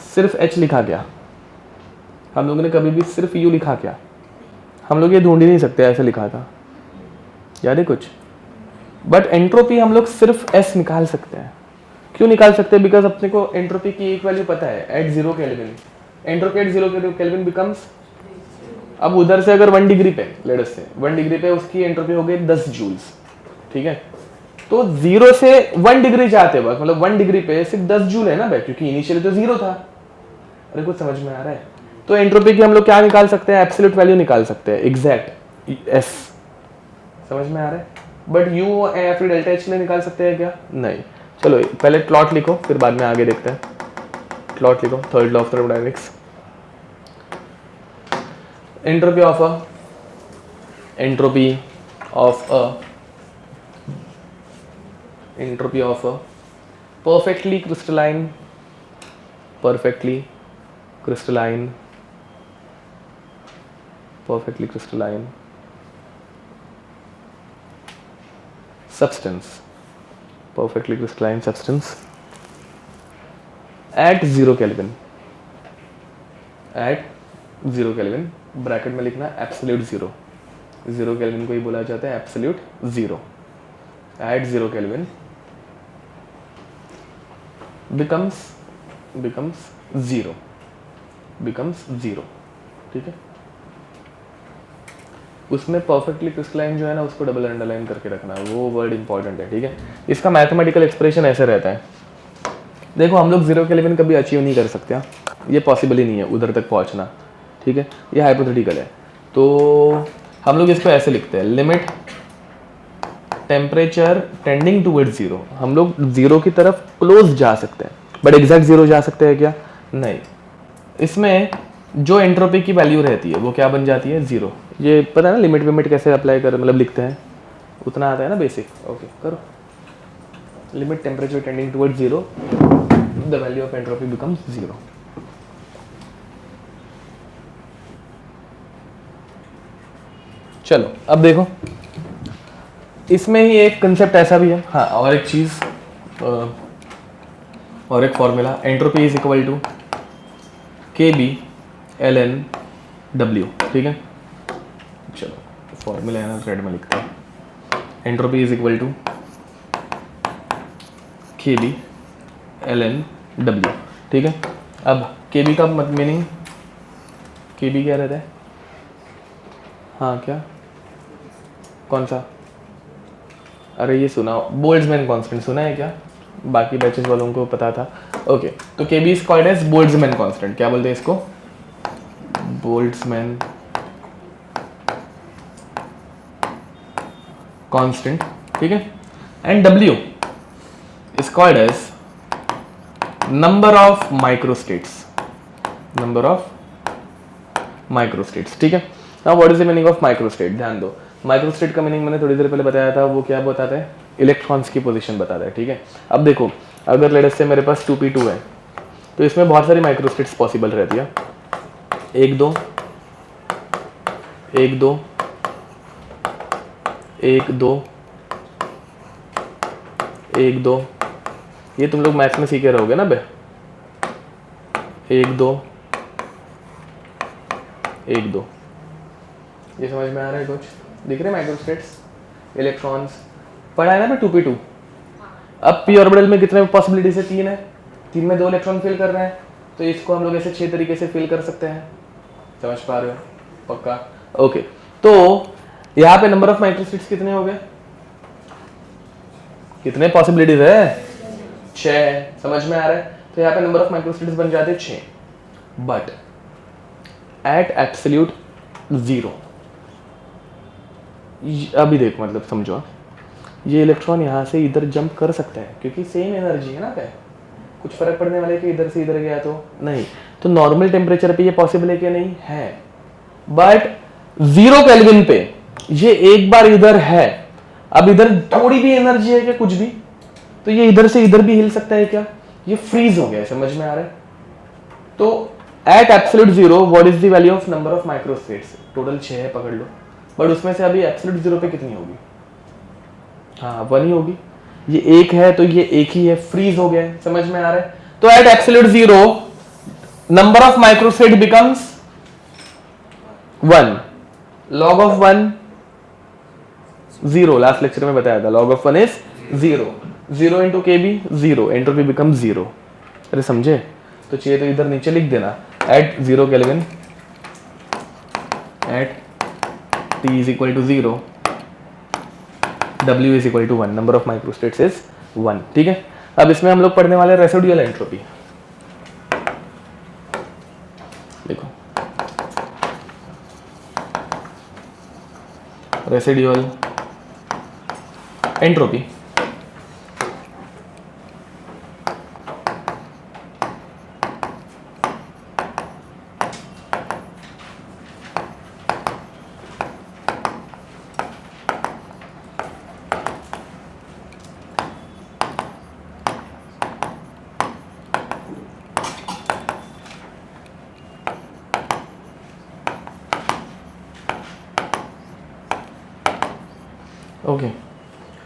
सिर्फ H लिखा क्या? हम लोगों ने कभी भी सिर्फ U लिखा क्या? हम लोग ये ढूंढ ही नहीं सकते ऐसे लिखा था, याद है कुछ? बट एंट्रोपी हम लोग सिर्फ S निकाल सकते हैं। क्यों निकाल सकते हैं? बिकॉज अपने को एंट्रोपी की एक वैल्यू पता है, at 0 kelvin. Entropy at 0 kelvin becomes, अब उधर से अगर 1 डिग्री पे, लेट अस से 1 डिग्री पे उसकी एंट्रोपी हो गई 10 जूल्स, ठीक है। तो 0 से 1 डिग्री जाते वक्त मतलब 1 डिग्री पे सिर्फ 10 जूल है ना भाई, क्योंकि इनिशियली तो 0 था। अरे कुछ समझ में आ रहा है? तो एंट्रोपी की हम लोग क्या निकाल सकते हैं? एब्सोल्यूट वैल्यू निकाल सकते हैं, एग्जैक्ट S। समझ में आ रहा है? बट U या फिर डेल्टा H के लिए निकाल सकते हैं क्या? नहीं। चलो पहले प्लॉट लिखो, फिर बाद में आगे देखते हैं। प्लॉट लिखो, third law of thermodynamics. Entropy of a entropy of a perfectly crystalline substance at 0 Kelvin, bracket में लिखना एब्सोल्यूट 0 केल्विन को ही बोला जाता है absolute 0। At 0 kelvin becomes 0, becomes 0, ठीक है। उसमें परफेक्टली क्रिस्टलाइन जो है ना उसको डबल अंडरलाइन करके रखना, वो वर्ड इंपॉर्टेंट है, ठीक है। इसका मैथमेटिकल एक्सप्रेशन ऐसे रहता है, देखो हम लोग 0 केल्विन कभी अचीव नहीं कर सकते, ये पॉसिबल ही नहीं है उधर तक पहुंचना, ठीक है, ये हाइपोथेटिकल है। तो हम लोग इसको ऐसे लिखते हैं, लिमिट टेम्परेचर टेंडिंग टूवर्ड्स 0, हम लोग 0 की तरफ क्लोज जा सकते हैं, बट एग्जैक्ट 0 जा सकते हैं क्या? नहीं। इसमें जो एंट्रोपी की वैल्यू रहती है वो क्या बन जाती है? 0। ये पता है ना लिमिट विमिट कैसे अप्लाई कर, मतलब लिखते हैं, उतना आता है ना बेसिक। ओके करो, limit temperature tending towards 0, the value of entropy becomes 0। चलो अब देखो, इसमें ही एक कंसेप्ट ऐसा भी है, हाँ, और एक चीज और एक formula, entropy is equal to KB ln W, ठीक है। चलो फॉर्मूला है ना, थ्रेड में लिखते हैं, entropy is equal to KB ln W, ठीक है। अब KB का मीनिंग, KB क्या रहता है? हाँ क्या, कौन सा? अरे ये सुना, बोल्ट्जमैन कांस्टेंट सुना है क्या? बाकी बैचेस वालों को पता था। ओके, तो KB is called as Boltzmann constant, क्या बोलते हैं इसको? बोल्ट्जमैन कांस्टेंट, ठीक है। And W is called as number of microstates, number of microstates, ठीक है। Now what is the meaning of microstate? ध्यान दो, माइक्रोस्टेट का मीनिंग मैंने थोड़ी देर पहले बताया था, वो क्या बताता है? इलेक्ट्रॉन्स की पोजीशन बताता है, ठीक है। अब देखो, अगर लेट से मेरे पास 2p2 है, तो इसमें बहुत सारी माइक्रोस्टेट्स पॉसिबल रहती है, 1 2 1 2 1 2 1 2, ये तुम लोग मैथ्स में सीखे रहोगे ना बे, 1 2 1 2, ये समझ में आ रहा है? कुछ दिख रहे माइक्रोस्टेट्स, इलेक्ट्रॉन्स पढ़ा है ना मैं 2p2। अब p ऑर्बिटल में कितने पॉसिबिलिटीज है? 3 है, 3 में 2 इलेक्ट्रॉन फिल कर रहे हैं, तो इसको हम लोग ऐसे 6 तरीके से फिल कर सकते हैं, समझ पा रहे हो? पक्का? ओके, तो यहाँ पे नंबर ऑफ माइक्रोस्टेट्स कितने हो गए? कितने पॉसिबिलिटीज है? 6, समझ में आ रहा है? तो यहाँ पे नंबर ऑफ माइक्रोस्टेट्स बन जाते हैं 6, बट एट एब्सोल्यूट 0। अभी देखो, मतलब समझो, ये इलेक्ट्रॉन यहाँ से इधर जंप कर सकता है क्योंकि सेम एनर्जी है ना, पे कुछ फर्क पड़ने वाला है कि इधर से इधर गया तो नहीं। तो नॉर्मल टेम्परेचर पे ये पॉसिबल है कि नहीं है, बट 0 केल्विन पे ये एक बार इधर है, अब इधर थोड़ी भी एनर्जी है क्या? कुछ भी, तो ये इधर से इधर भी हिल सकता है क्या? ये फ्रीज हो गया है, समझ में आ रहा है? तो at absolute 0 what is the value of number of microstates? Total 6 है, पकड़ लो, बट उसमें से अभी एब्सोल्यूट 0 पे कितनी होगी? हाँ 1 ही होगी, ये 1 है तो ये 1 ही है, फ्रीज हो गया है, समझ में आ रहा है? तो at absolute 0 number of microstate becomes 1, log of 1 0, last lecture में बताया था, log of 1 is 0, 0 into KB 0, entropy become 0। अरे समझे? तो चाहिए तो इधर नीचे लिख देना, at 0 kelvin, at T is equal to 0, W is equal to 1, number of microstates is 1, ठीक है। अब इसमें हम लोग पढ़ने वाले रेसिडुअल एंट्रोपी। देखो, रेसिडुअल एंट्रोपी ओके,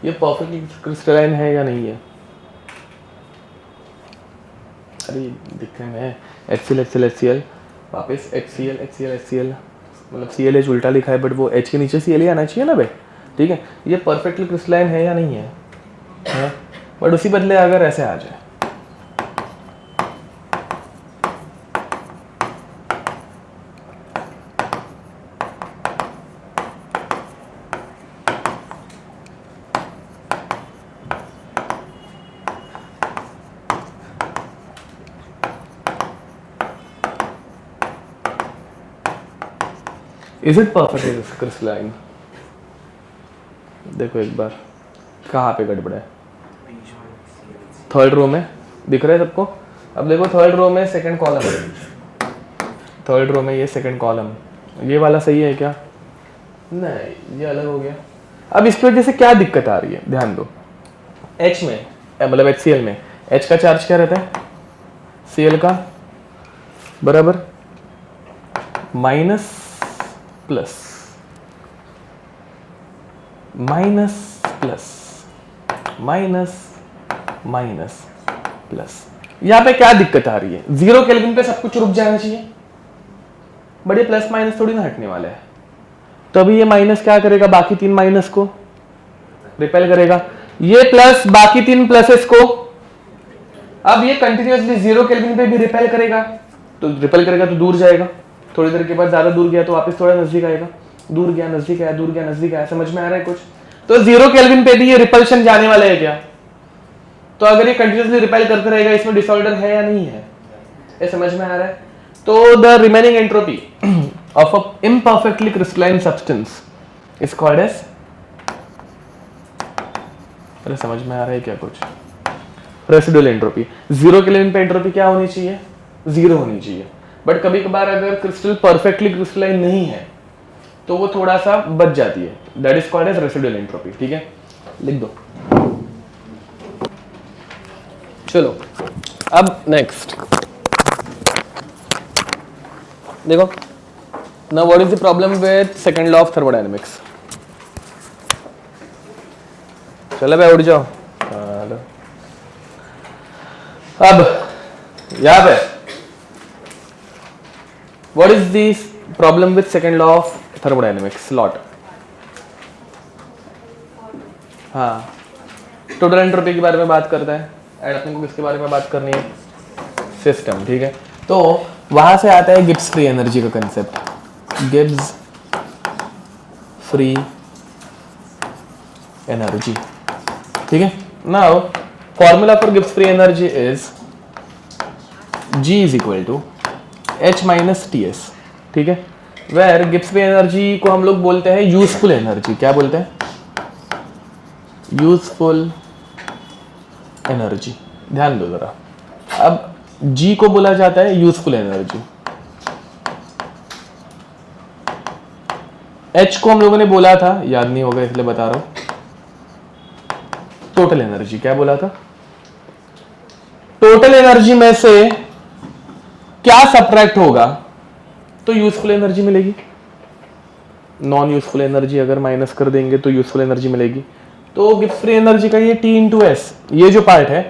ये परफेक्टली क्रिस्टलाइन है या नहीं है? अरे दिखने में HCl HCl HCl, वापस HCl HCl HCl, मतलब ClH उल्टा लिखा है, बट वो H के नीचे Cl आना चाहिए ना भाई, ठीक है। ये परफेक्टली क्रिस्टलाइन है या नहीं है? बट उसी बदले अगर ऐसे आ जाए, इज इट परफेक्टली क्रिस्टलाइन? देखो एक बार कहाँ पे गड़बड़ है, थर्ड रो में दिख रहा है सबको? अब देखो थर्ड रो में सेकंड कॉलम है, थर्ड रो में ये सेकंड कॉलम, ये वाला सही है क्या? नहीं, ये अलग हो गया। अब इसकी वजह से क्या दिक्कत आ रही है, ध्यान दो। H में मतलब HCl में H का चार्ज क्या रहता है? Cl का बराबर minus plus minus plus minus minus plus. यहाँ पे क्या दिक्कत आ रही है? 0 केल्विन पे सब कुछ रुक जाना चाहिए, बड़े प्लस माइनस थोड़ी ना हटने वाला है। तो अभी ये माइनस क्या करेगा? बाकी 3 माइनस को रिपेल करेगा, ये प्लस बाकी 3 प्लसेस को। अब ये कंटिन्यूअसली 0 केल्विन पे भी रिपेल करेगा, तो रिपेल करेगा तो दूर जाएगा, थोड़ी देर के बाद ज्यादा दूर गया तो वापस थोड़ा नजदीक आएगा, दूर गया नजदीक आया, दूर गया नजदीक आया। समझ में आ रहा है कुछ? तो 0 केल्विन पे भी ये रिपल्शन जाने वाला है क्या? तो अगर ये कंटिन्यूअसली रिपेल करते रहेगा, इसमें डिसऑर्डर है या नहीं है? ये समझ में आ रहा है? तो the remaining entropy of a imperfectly crystalline substance is called as, अरे समझ में आ रहा है क्या कुछ? Residual entropy. 0 केल्विन पे एंट्रोपी क्या होनी चाहिए? 0 होनी चाहिए। बट कभी कभार अगर क्रिस्टल परफेक्टली क्रिस्टलाइन नहीं है तो वो थोड़ा सा बच जाती है, that is called as residual entropy. ठीक है, लिख दो। चलो अब नेक्स्ट देखो, now what is the problem with second law of thermodynamics? चलो भाई उठ जाओ। अब यहां पे what is this problem with second law of thermodynamics? Slot. हाँ, टोटल एंट्रोपी के बारे में बात करता है, एंड अपने को किसके बारे में बात करनी है? सिस्टम। ठीक है, तो वहां से आता है गिब्स फ्री एनर्जी का कंसेप्ट, गिब्स फ्री एनर्जी। ठीक है, now formula for Gibbs free energy is G is equal to H minus T S. ठीक है, वेर गिब्स फ्री एनर्जी को हम लोग बोलते हैं यूजफुल एनर्जी। क्या बोलते हैं? Useful energy. ध्यान दो जरा, अब G को बोला जाता है यूजफुल एनर्जी, H को हम लोगों ने बोला था, याद नहीं होगा इसलिए बता रहा हूं, टोटल एनर्जी। क्या बोला था? टोटल एनर्जी में से क्या सब्ट्रैक्ट होगा तो यूजफुल एनर्जी मिलेगी। नॉन यूजफुल एनर्जी अगर माइनस कर देंगे तो यूजफुल एनर्जी मिलेगी। तो गिब्स फ्री एनर्जी का ये T इंटू एस, ये जो पार्ट है,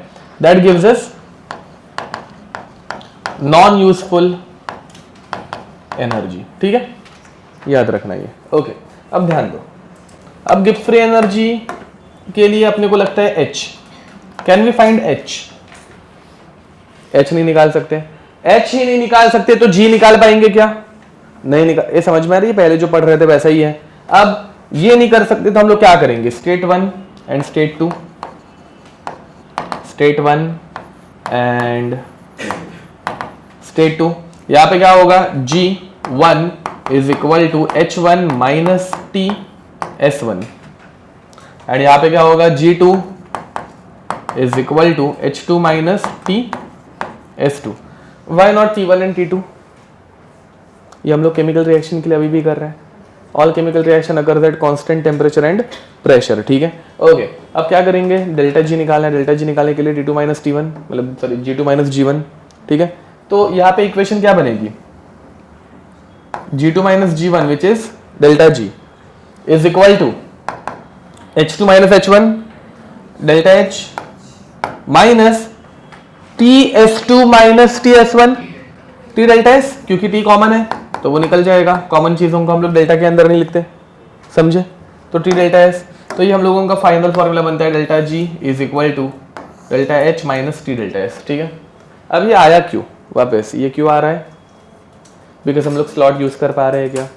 that gives us non useful energy. ठीक है, याद रखना ये। ओके, अब ध्यान दो, अब गिब्स फ्री एनर्जी के लिए अपने को लगता है H। Can we find H? H नहीं निकाल सकते, H ही नहीं निकाल सकते तो G निकाल पाएंगे क्या? नहीं निकाल। ये समझ में आ रही है? पहले जो पढ़ रहे थे वैसा ही है। अब ये नहीं कर सकते तो हम लोग क्या करेंगे? State 1 and state 2, state 1 and state 2। यहां पे क्या होगा? G1 is equal to H1 minus T S1, and यहां पे क्या होगा? G2 is equal to H2 minus T S2। Why not T1 and T2? ये हम लोग केमिकल रिएक्शन के लिए अभी भी कर रहे हैं। All chemical reaction occurs at constant temperature and pressure. ठीक है, ओके। अब क्या करेंगे? डेल्टा जी निकालना है। डेल्टा जी निकालने के लिए T2 माइनस T1 मतलब सॉरी G2 माइनस G1। ठीक है, तो यहाँ पे इक्वेशन क्या बनेगी? G2 minus G1 which is delta G is equal to H2 minus H1 delta H minus TS2 minus TS1 T delta S, क्योंकि T कॉमन है तो वो निकल जाएगा। कॉमन चीजों को हम लोग डेल्टा के अंदर नहीं लिखते, समझे? तो T डेल्टा S, तो ये हम लोगों का फाइनल फॉर्मूला बनता है delta G is equal to delta H minus T delta S। ठीक है, अब ये आया क्यों वापस? ये क्यों आ रहा है? बिकॉज हम लोग स्लॉट यूज कर पा रहे हैं क्या?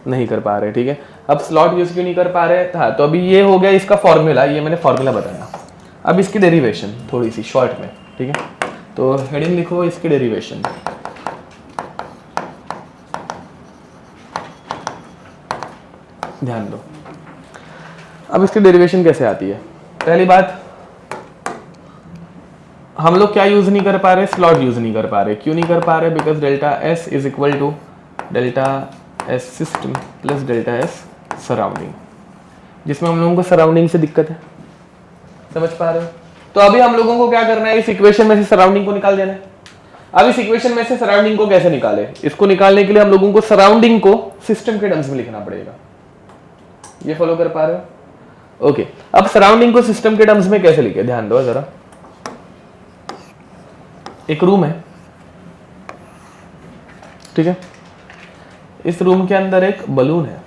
नहीं कर पा रहे। ठीक है, अब स्लॉट यूज क्यों नहीं कर पा रहे? था तो अभी ये हो गया इसका फॉर्मूला, ये मैंने फॉर्मूला बताया। अब इसकी डेरिवेशन थोड़ी सी शॉर्ट में। ठीक है, तो हेडिंग लिखो इसकी डेरिवेशन। ध्यान दो। अब इसकी डेरिवेशन कैसे आती है? पहली बात, हम लोग क्या यूज नहीं कर पा रहे? स्लॉट यूज नहीं कर पा रहे। क्यों नहीं कर पा रहे? Because delta S is equal to delta S system plus delta S surrounding, जिसमें हम लोगों को सराउंडिंग से दिक्कत है। समझ पा रहे हो? तो अभी हम लोगों को क्या करना है? इस इक्वेशन में से सराउंडिंग को निकाल देना है। अब इस इक्वेशन में से सराउंडिंग को कैसे निकाले? इसको निकालने के लिए हम लोगों को सराउंडिंग को सिस्टम के टर्म्स में लिखना पड़ेगा। ये फॉलो कर पा रहे हो? ओके। अब सराउंडिंग को सिस्टम के टर्म्स में कैसे लिखे? ध्यान दो जरा। एक रूम है, ठीक है? इस रूम के अंदर एक बलून है।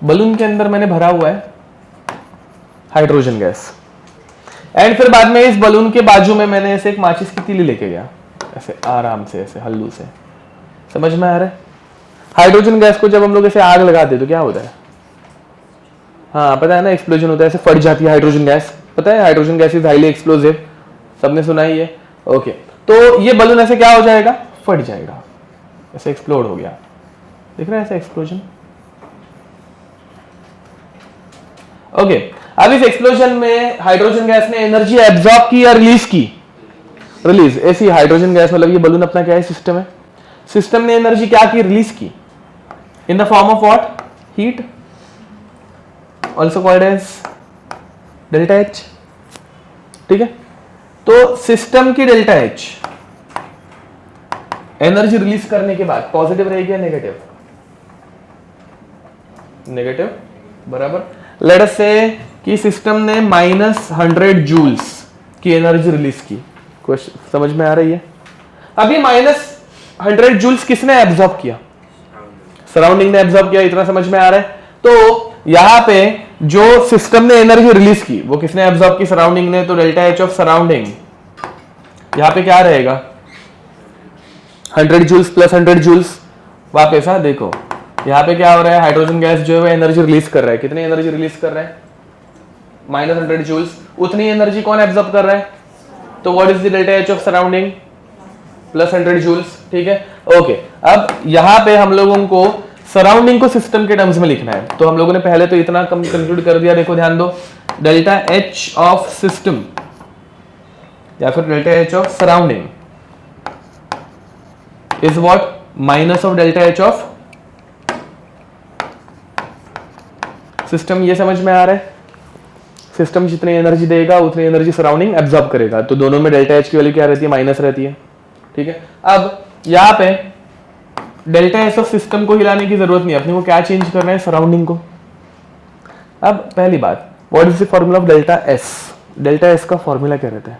बलून के अंदर मैंने भरा हुआ है हाइड्रोजन गैस, एंड फिर बाद में इस बलून के बाजू में मैंने ऐसे एक माचिस की तीली लेके गया, ऐसे आराम से, ऐसे हल्लू से। समझ में आ रहा है? हाइड्रोजन गैस को जब हम लोग ऐसे आग लगाते तो क्या होता है? हाँ पता है ना, एक्सप्लोजन होता है, ऐसे फट जाती है हाइड्रोजन गैस। पता है hydrogen gas is highly explosive, सबने सुना ही है। ओके, तो ये बलून ऐसे क्या हो जाएगा? फट जाएगा, ऐसे एक्सप्लोड हो गया। दिख रहा है ऐसे एक्सप्लोजन? ओके, अब इस एक्सप्लोजन में हाइड्रोजन गैस ने एनर्जी एब्जॉर्ब की या रिलीज की? रिलीज। ऐसी हाइड्रोजन गैस, मतलब ये बलून अपना क्या है? सिस्टम है। सिस्टम ने एनर्जी क्या की? रिलीज की, in the form of what? Heat, also called as delta H. ठीक है, तो सिस्टम की डेल्टा एच एनर्जी रिलीज करने के बाद पॉजिटिव रहेगी या नेगेटिव? नेगेटिव, बराबर। लेट अस से कि सिस्टम ने -100 जूल्स की एनर्जी रिलीज की। क्वेश्चन समझ में आ रही है? अभी -100 जूल्स किसने एब्जॉर्ब किया? सराउंडिंग ने एब्जॉर्ब किया। इतना समझ में आ रहा है? तो यहां पे जो सिस्टम ने एनर्जी रिलीज की वो किसने एब्जॉर्ब की? सराउंडिंग ने। तो डेल्टा एच ऑफ सराउंडिंग यहां पे क्या रहेगा? 100 जूल्स प्लस 100 जूल्स। वापस हाँ देखो, यहाँ पे क्या हो रहा है? हाइड्रोजन गैस जो है वो एनर्जी रिलीज कर रहा है। कितनी एनर्जी रिलीज कर रहा है? -100 जूल्स। उतनी एनर्जी कौन एब्जॉर्ब कर रहा है? तो what is the delta H of surrounding? Plus 100 joules. ठीक है, ओके। अब यहाँ पे हम लोगों को सराउंडिंग को सिस्टम के टर्म्स में लिखना है। तो हम लोगों ने पहले तो इतना कंक्लूड कर दिया। देखो ध्यान दो, डेल्टा एच ऑफ सिस्टम या फिर delta H of surrounding is what? Minus of delta H of system. ये समझ में आ रहा है? सिस्टम जितनी एनर्जी देगा उतनी एनर्जी सराउंडिंग एब्जॉर्ब करेगा। तो दोनों में डेल्टा एच की वैल्यू क्या रहती है? माइनस रहती है। ठीक है, अब यहां पे डेल्टा एस ऑफ सिस्टम को हिलाने की जरूरत नहीं है, अपने को क्या चेंज करना है? सराउंडिंग को। अब पहली बात, what is the formula of delta S? Delta S का फॉर्मूला क्या रहता है?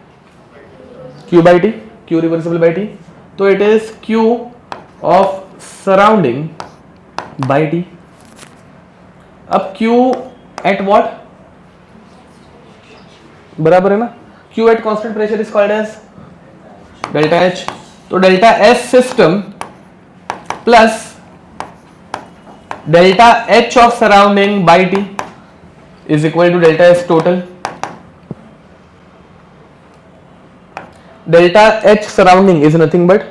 Q by T, Q reversible by T। तो it is Q of surrounding by T। अब Q एट व्हाट? बराबर है ना? Q at constant pressure is called as delta H। तो delta S system plus delta H of surrounding by T is equal to delta S total. Delta H surrounding is nothing but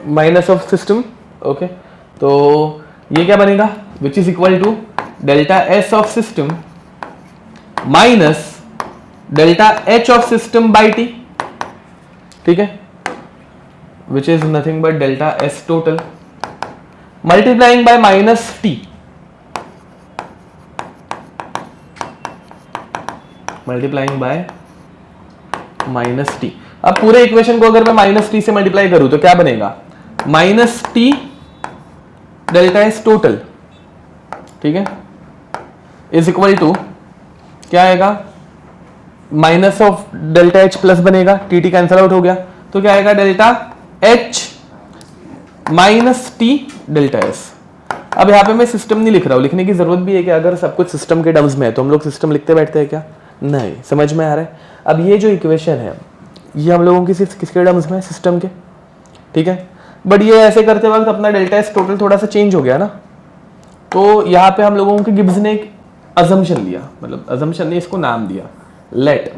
minus of system. Okay, तो ये क्या बनेगा? Which is equal to delta S of system minus delta H of system by T। ठीक है, which is nothing but delta S total multiplying by minus T, multiplying by minus T. अब पूरे equation को अगर मैं minus T से multiply करूं तो क्या बनेगा? Minus T delta S total, ठीक है, इज इक्वल टू क्या आएगा? Minus of delta H plus बनेगा, टी टी कैंसल आउट हो गया, तो क्या आएगा? Delta H minus T delta S. अब यहाँ पे मैं सिस्टम नहीं लिख रहा हूं, लिखने की जरूरत भी है कि अगर सब कुछ सिस्टम के टर्म्स में है तो हम लोग सिस्टम लिखते बैठते हैं क्या? नहीं। समझ में आ रहा है? अब ये जो इक्वेशन है ये हम लोगों की सिर्फ किसके टर्म्स में है? सिस्टम के। ठीक है, बट ये ऐसे करते वक्त अपना डेल्टा एस टोटल थोड़ा सा चेंज हो गया ना। तो यहाँ पे हम लोगों के गिब्स ने एक अजम्पशन लिया, मतलब अजम्पशन ने इसको नाम दिया, let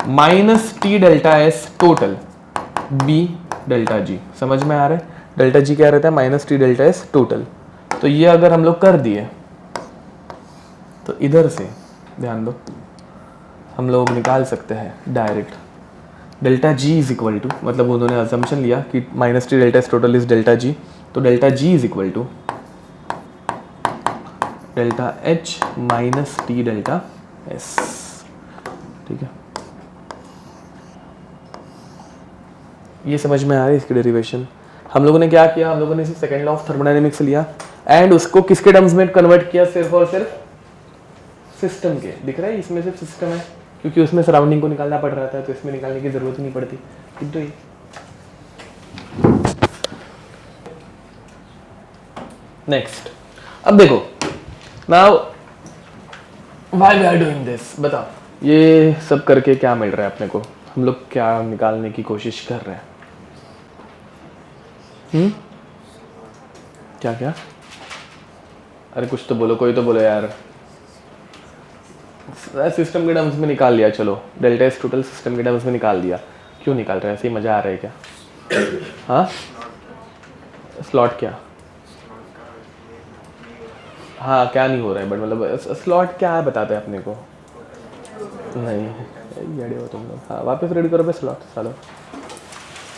minus T delta S total be delta G. समझ में आ रहा है? डेल्टा जी क्या रहता है, minus T delta S total. तो ये अगर हम लोग कर दिए तो इधर से ध्यान दो हम लोग निकाल सकते हैं direct delta G is equal to, मतलब उन्होंने अजम्पशन लिया कि minus T delta S total is delta G, तो delta G is equal to delta H minus T delta S. ठीक है, ये समझ में आ रही है इसकी डेरिवेशन। हम लोगों ने क्या किया, हम लोगों ने सिर्फ सेकेंड लॉ ऑफ थर्मोडायनेमिक्स लिया एंड उसको किसके टर्म्स में कन्वर्ट किया, सिर्फ और सिर्फ सिस्टम के। दिख रहा है इसमें सिर्फ सिस्टम है, क्योंकि उसमें सराउंडिंग को निकालना पड़ रहा था, तो इसमें निकालने की जरूरत नहीं पड़ती। किंतु ये नेक्स्ट, अब देखो now why we are doing this, बताओ ये सब करके क्या मिल रहा है अपने को, हम लोग क्या निकालने की कोशिश कर रहे हैं? क्या क्या, अरे कुछ तो बोलो, कोई तो बोलो यार। सिस्टम के टर्म्स में निकाल लिया, चलो डेल्टा एस टोटल सिस्टम के टर्म्स में निकाल दिया। क्यों निकाल रहे हैं, ऐसे ही मजा आ रहा है क्या? हाँ, स्लॉट क्या, हाँ क्या नहीं हो रहा है, बट मतलब स्लॉट क्या है बताते हैं अपने को? नहीं रेडी हो तुम लोग, हाँ वापस रेडी करो पे स्लॉट, चलो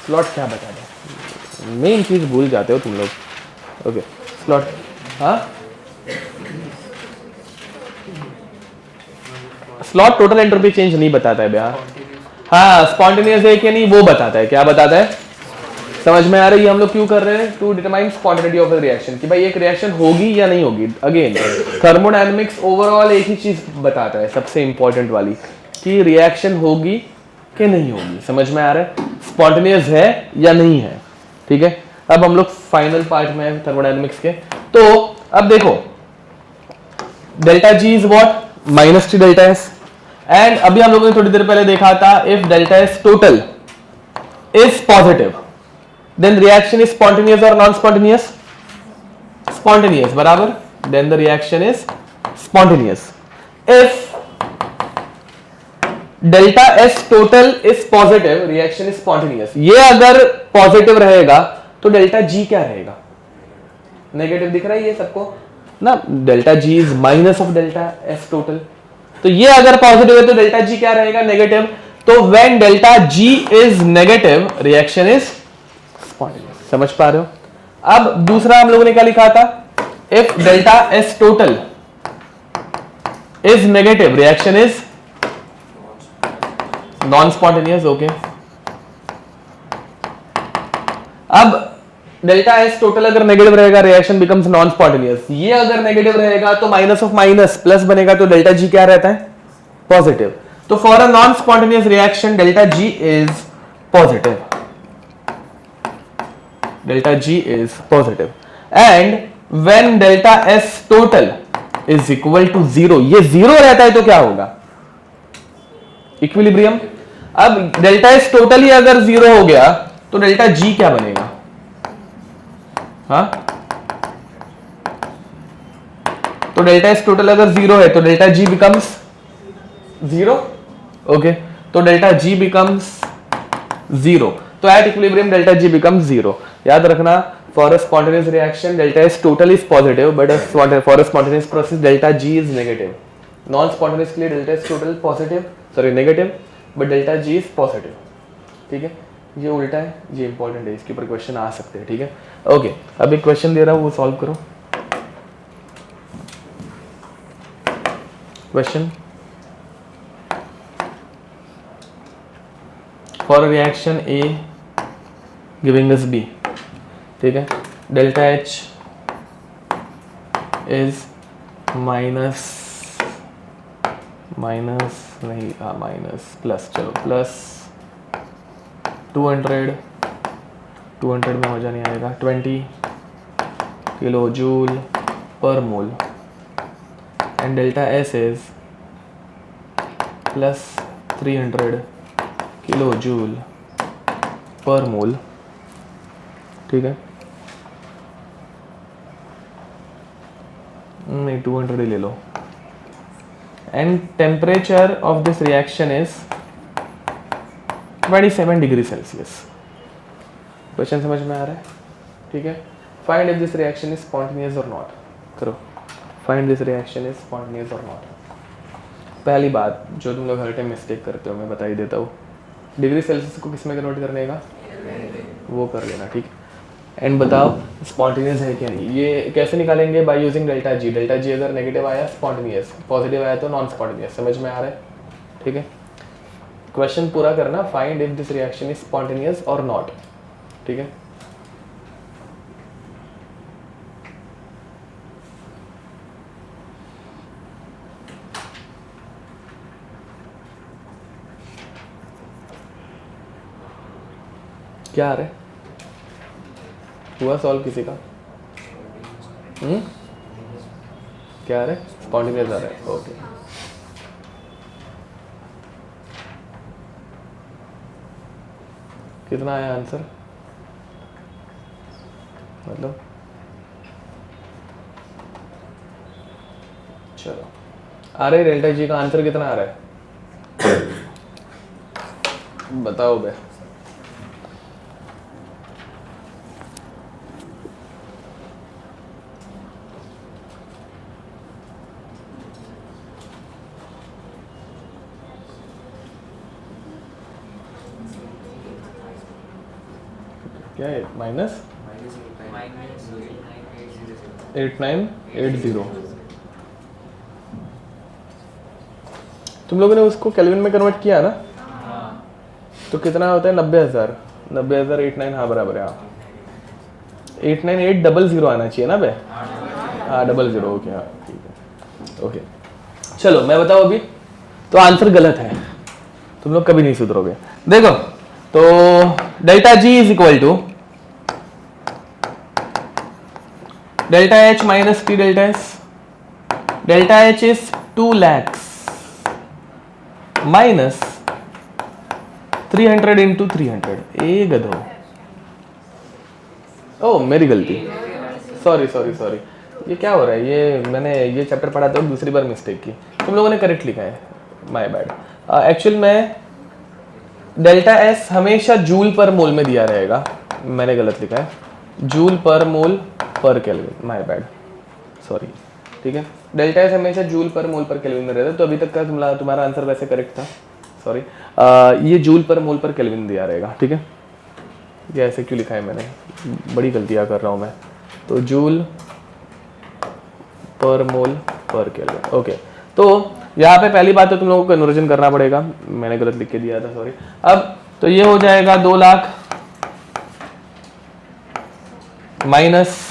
स्लॉट क्या बताते हैं, मेन चीज़ भूल जाते हो तुम लोग। ओके स्लॉट, हाँ स्लॉट टोटल एंट्रोपी चेंज नहीं बताता है भैया, हाँ स्पॉन्टेनियस है कि नहीं वो बताता है। क्या बताता है, समझ में आ रही है हम लोग क्यों कर रहे हैं? To determine spontaneity of the reaction, कि भाई एक रिएक्शन होगी या नहीं होगी। अगेन थर्मोडायनेमिक्स ओवरऑल एक ही चीज बताता है, सबसे इंपॉर्टेंट वाली, कि रिएक्शन होगी कि नहीं होगी। समझ में आ रहा है, स्पॉन्टेनियस है या नहीं है। ठीक है, अब हम लोग फाइनल पार्ट में है थर्मोडायनेमिक्स के। तो अब देखो delta G is what, minus T delta S, and अभी हम लोगों ने थोड़ी देर पहले देखा था if delta S total is positive then reaction is spontaneous or non-spontaneous? Spontaneous, बराबर, then the reaction is spontaneous. If delta S total is positive, reaction is spontaneous. ये अगर पॉजिटिव रहेगा तो डेल्टा G क्या रहेगा? नेगेटिव दिख रहा है ये सबको ना, delta G is minus of delta S total। तो ये अगर पॉजिटिव है तो डेल्टा G क्या रहेगा? नेगेटिव। तो when delta G is negative, reaction is समझ पा रहे हो? अब दूसरा हम लोगों ने क्या लिखा था, if delta S total is negative, reaction is non spontaneous. Okay, अब डेल्टा एस टोटल अगर नेगेटिव रहेगा, रिएक्शन बिकम्स नॉन स्पॉन्टेनियस। ये अगर नेगेटिव रहेगा तो माइनस ऑफ माइनस प्लस बनेगा, तो डेल्टा जी क्या रहता है? पॉजिटिव। तो for a non spontaneous reaction delta G is positive, delta G is positive, and when delta S total is equal to 0, ये 0 रहता है तो क्या होगा? इक्विलिब्रियम। अब डेल्टा S टोटल ही अगर 0 हो गया तो डेल्टा G क्या बनेगा? हाँ, तो डेल्टा S टोटल अगर 0 है तो डेल्टा G बिकम्स 0। ओके, तो डेल्टा G बिकम्स 0, तो at equilibrium delta G becomes 0। याद रखना, for a spontaneous reaction delta S total is positive, but for a spontaneous process delta G is negative. Non spontaneous के लिए delta S total positive, sorry negative, but delta G is positive. ठीक है, ये उल्टा है, ये important है, इसके ऊपर क्वेश्चन आ सकते हैं। ठीक है, ओके, अब एक क्वेश्चन दे रहा हूँ वो सॉल्व करो। Question, for a reaction A giving us B, ठीक है, डेल्टा एच इज माइनस नहीं, हाँ माइनस प्लस, चलो प्लस 200 में हो जाने आएगा 20 kilo joule per mole, and delta S is plus 300 kilo joule per mole. ठीक है, नहीं 200 ही ले लो, and temperature of this reaction is 27 degree Celsius. Question समझ में आ रहा है? ठीक है। Find if this reaction is spontaneous और नॉट, करो। Find this reaction is spontaneous और नॉट। पहली बात जो तुम लोग हर टाइम मिस्टेक करते हो, मैं बता ही देता हूँ, डिग्री सेल्सियस को किस में कन्वर्ट करने का, वो कर लेना, ठीक। एंड बताओ स्पॉन्टेनियस है क्या नहीं। ये कैसे निकालेंगे, by using delta G. Delta G अगर नेगेटिव आया स्पॉन्टेनियस, पॉजिटिव आया तो नॉन स्पॉन्टेनियस। समझ में आ रहा है, ठीक है। क्वेश्चन पूरा करना, find if this reaction is spontaneous और नॉट, ठीक है। क्या आ रहा है, हुआ सॉल्व किसी का? क्या आ रहा है, स्पॉन्टेनियस आ रहा है, ओके। कितना आया आंसर, मतलब चलो आ रहा है डेल्टा जी का आंसर कितना आ रहा है बताओ बे। क्या है, माइनस 8980। तुम लोगों ने उसको केल्विन में कन्वर्ट किया ना, तो कितना होता है, 90,000। 90,089, हाँ बराबर है, हाँ 89800 आना चाहिए ना बे, हाँ 00, ओके, हाँ ठीक है, ओके। चलो मैं बताऊँ अभी, तो आंसर गलत है, तुम लोग कभी नहीं सुधरोगे। देखो तो delta G is equal to delta H minus T delta S. Delta H is 2 lakhs minus 300 into 300। ए गधो, ओ मेरी गलती, सॉरी सॉरी सॉरी, ये क्या हो रहा है, ये मैंने ये चैप्टर पढ़ा था दूसरी बार मिस्टेक की। तुम लोगों ने करेक्ट लिखा है, माय बैड। एक्चुअल में डेल्टा एस हमेशा जूल पर मोल में दिया रहेगा, मैंने गलत लिखा है, जूल पर मोल पर केल्विन, माय बैड, सॉरी, ठीक है। डेल्टा एस हमेशा जूल पर मोल पर केल्विन में रहता है, तो अभी तक का तुम्हारा आंसर वैसे करेक्ट था, सॉरी। ये जूल पर मोल पर केल्विन दिया रहेगा, ठीक है। ये ऐसे क्यों लिखा है मैंने, बड़ी गलतियाँ कर रहा हूँ मैं, तो जूल पर मोल पर केल्विन, ओके। तो यहाँ पे पहली बात तो तुम लोगों को कन्वर्जन करना पड़ेगा, मैंने गलत लिख के दिया था, सॉरी। अब तो ये हो जाएगा 2 लाख माइनस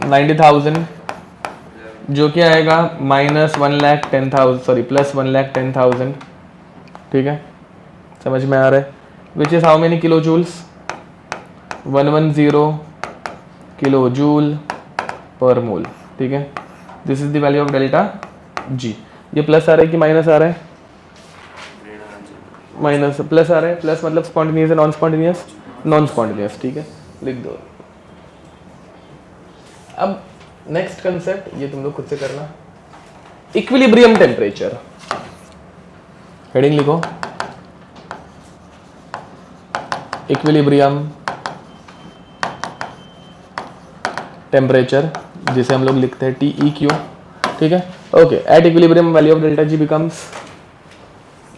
90,000, जो कि आएगा माइनस 1,10,000, सॉरी प्लस 1,10,000, ठीक है, समझ में आ रहा है। Which is how many kilo joules, 110 kilo joule per mole, ठीक है। This is the value of delta G. ये प्लस आ रहा है कि माइनस आ रहा है, माइनस, प्लस आ रहा है, प्लस मतलब स्पॉन्टेनियस है नॉन स्पॉन्टेनियस, नॉन स्पॉन्टेनियस, ठीक है, लिख दो। अब नेक्स्ट कंसेप्ट, ये तुम लोग खुद से करना, इक्विलिब्रियम टेम्परेचर, हेडिंग लिखो, इक्विलिब्रियम टेम्परेचर, जिसे हम लोग लिखते हैं TEQ, ठीक है, okay. At equilibrium value of delta ji becomes,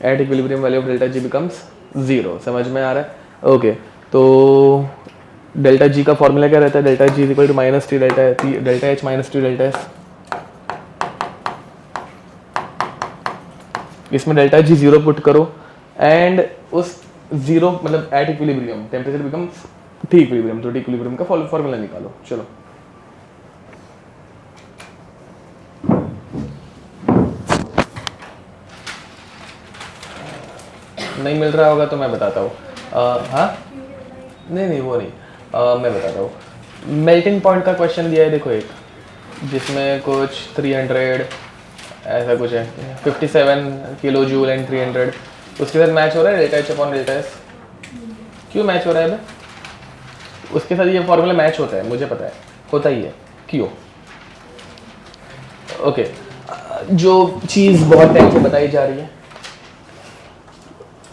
at equilibrium value of delta ji becomes 0, समझ में आ रहा है, ओके। तो डेल्टा जी का फॉर्मूला क्या रहता है, delta G is equal to minus T delta H minus T delta S. इसमें डेल्टा जी 0 पुट करो, एंड उस 0 मतलब at equilibrium temperature becomes T equilibrium, तो टी इक्विलिब्रियम का फॉर्मूला निकालो, चलो। नहीं मिल रहा होगा तो मैं बताता हूँ, हाँ नहीं वो नहीं, मैं बताता हूँ। मेल्टिंग पॉइंट का क्वेश्चन दिया है, देखो एक, जिसमें कुछ 300 ऐसा कुछ है, 57 किलो जूल एंड 300, उसके साथ मैच हो रहा है delta H upon delta S. क्यों मैच हो रहा है, उसके साथ ये फॉर्मूला मैच होता है, मुझे पता है, होता ही है, क्यों, ओके। जो चीज़ बहुत टाइम से बताई जा रही है,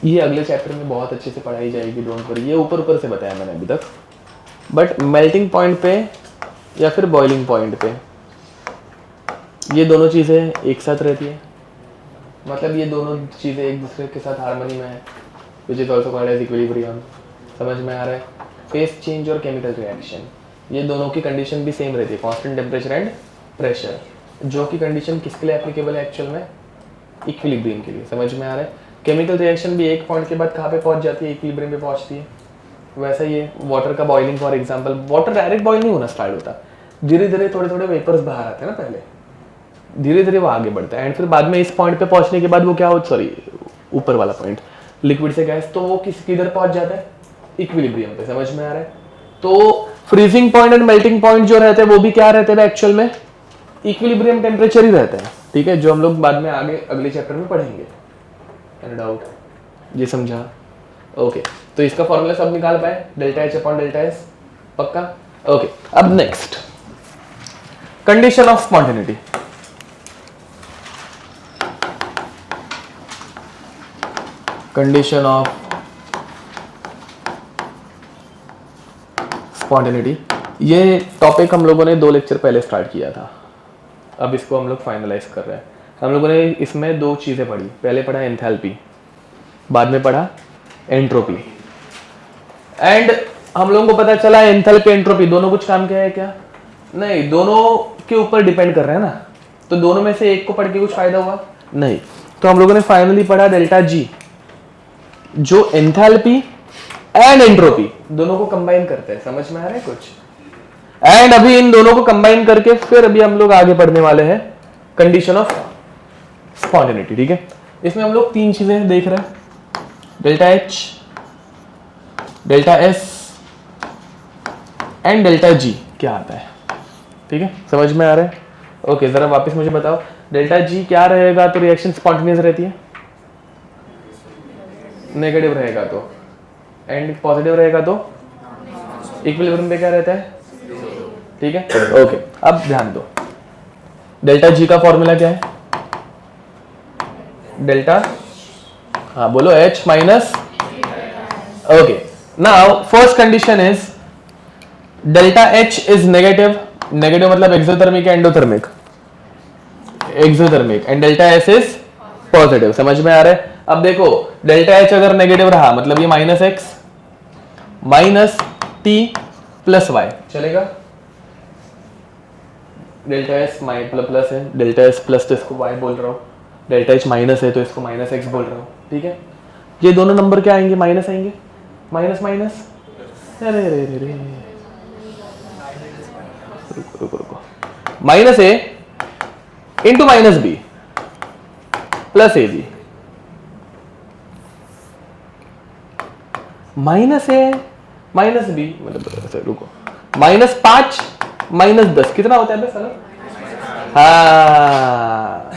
ये अगले चैप्टर में बहुत अच्छे से पढ़ाई जाएगी, डोंट वरी, ये ऊपर ऊपर से बताया मैंने अभी तक, बट मेल्टिंग पॉइंट पे या फिर बॉइलिंग पॉइंट पे ये दोनों चीज़ें एक साथ रहती है, मतलब ये दोनों चीज़ें एक दूसरे के साथ हार्मनी में है, which is also called as equilibrium. समझ में आ रहा है? फेस चेंज और केमिकल रिएक्शन, ये दोनों की कंडीशन भी सेम रहती है, कांस्टेंट टेम्परेचर एंड प्रेशर, जो कि कंडीशन किसके लिए एप्लीकेबल है एक्चुअल में? इक्विलिब्रियम के लिए। समझ में आ रहा है? केमिकल रिएक्शन भी एक पॉइंट के बाद कहाँ पे पहुँच जाती है? इक्विलिब्रियम पे पहुँचती है। वैसा ही है वाटर का boiling, for example water direct boil नहीं होना स्टार्ट होता, धीरे धीरे थोड़े थोड़े वेपर्स बाहर आते हैं ना, पहले धीरे धीरे वो आगे बढ़ता है एंड फिर बाद में इस पॉइंट पे पहुंचने के बाद वो क्या हो, सॉरी ऊपर वाला पॉइंट लिक्विड से गैस, तो वो किधर पहुंच जाता है? इक्विलिब्रियम पे। समझ में आ रहा है? तो freezing point and melting point जो रहते हैं वो भी क्या रहते हैं एक्चुअल में? इक्विलिब्रियम टेम्परेचर ही रहता है। ठीक है, जो हम लोग बाद में आगे अगले चैप्टर में पढ़ेंगे। Any doubt? ये समझा? ओके, तो इसका फॉर्मूला सब निकाल पाए, delta H upon delta S, पक्का? ओके, अब next condition of spontaneity. Condition of spontaneity, ये टॉपिक हम लोगों ने 2 लेक्चर पहले स्टार्ट किया था, अब इसको हम लोग फाइनलाइज कर रहे हैं। हम लोगों ने इसमें 2 चीज़ें पढ़ी, पहले पढ़ा एंथैल्पी, बाद में पढ़ा एंट्रोपी। एंड हम लोगों को पता चला एंथैल्पी एंट्रोपी दोनों कुछ काम के है क्या? नहीं, दोनों के ऊपर डिपेंड कर रहे हैं ना, तो दोनों में से एक को पढ़ के कुछ फायदा हुआ? नहीं। तो हम लोगों ने फाइनली पढ़ा डेल्टा जी, जो एंथैल्पी एंड एंट्रोपी दोनों को कंबाइन करते हैं। समझ में आ रहा है कुछ? एंड अभी इन दोनों को कंबाइन करके फिर अभी हम लोग आगे बढ़ने वाले हैं कंडीशन ऑफ स्पॉन्टेनिटी। ठीक है, इसमें हम लोग 3 चीजें देख रहे हैं, delta H, delta S and delta G क्या आता है। ठीक है, समझ में आ रहा है? ओके, जरा वापस मुझे बताओ, डेल्टा जी क्या रहेगा तो रिएक्शन स्पॉन्टेनियस रहती है? नेगेटिव रहेगा तो, एंड पॉजिटिव रहेगा तो इक्विलिब्रियम पे क्या रहता है? ठीक है, ओके, अब ध्यान दो, डेल्टा जी का फॉर्मूला क्या है? डेल्टा, हाँ बोलो, H minus, okay. Now first condition is delta H is negative, negative मतलब एक्सोथर्मिक या endothermic? Exothermic. And delta S is positive. समझ में आ रहा है? अब देखो, डेल्टा एच अगर नेगेटिव रहा मतलब ये minus X minus T plus Y चलेगा। डेल्टा एस प्लस है, डेल्टा एस प्लस तो इसको वाई बोल रहा हूँ, डेल्टा एच माइनस है तो इसको माइनस एक्स बोल रहा हूँ। ठीक है, ये दोनों नंबर क्या आएंगे? माइनस आएंगे, माइनस माइनस, अरे रे रे रे, रुको रुको रुको, minus A into minus B plus A B, minus A minus B मतलब रुको, -5 -10 कितना होता है साला? हाँ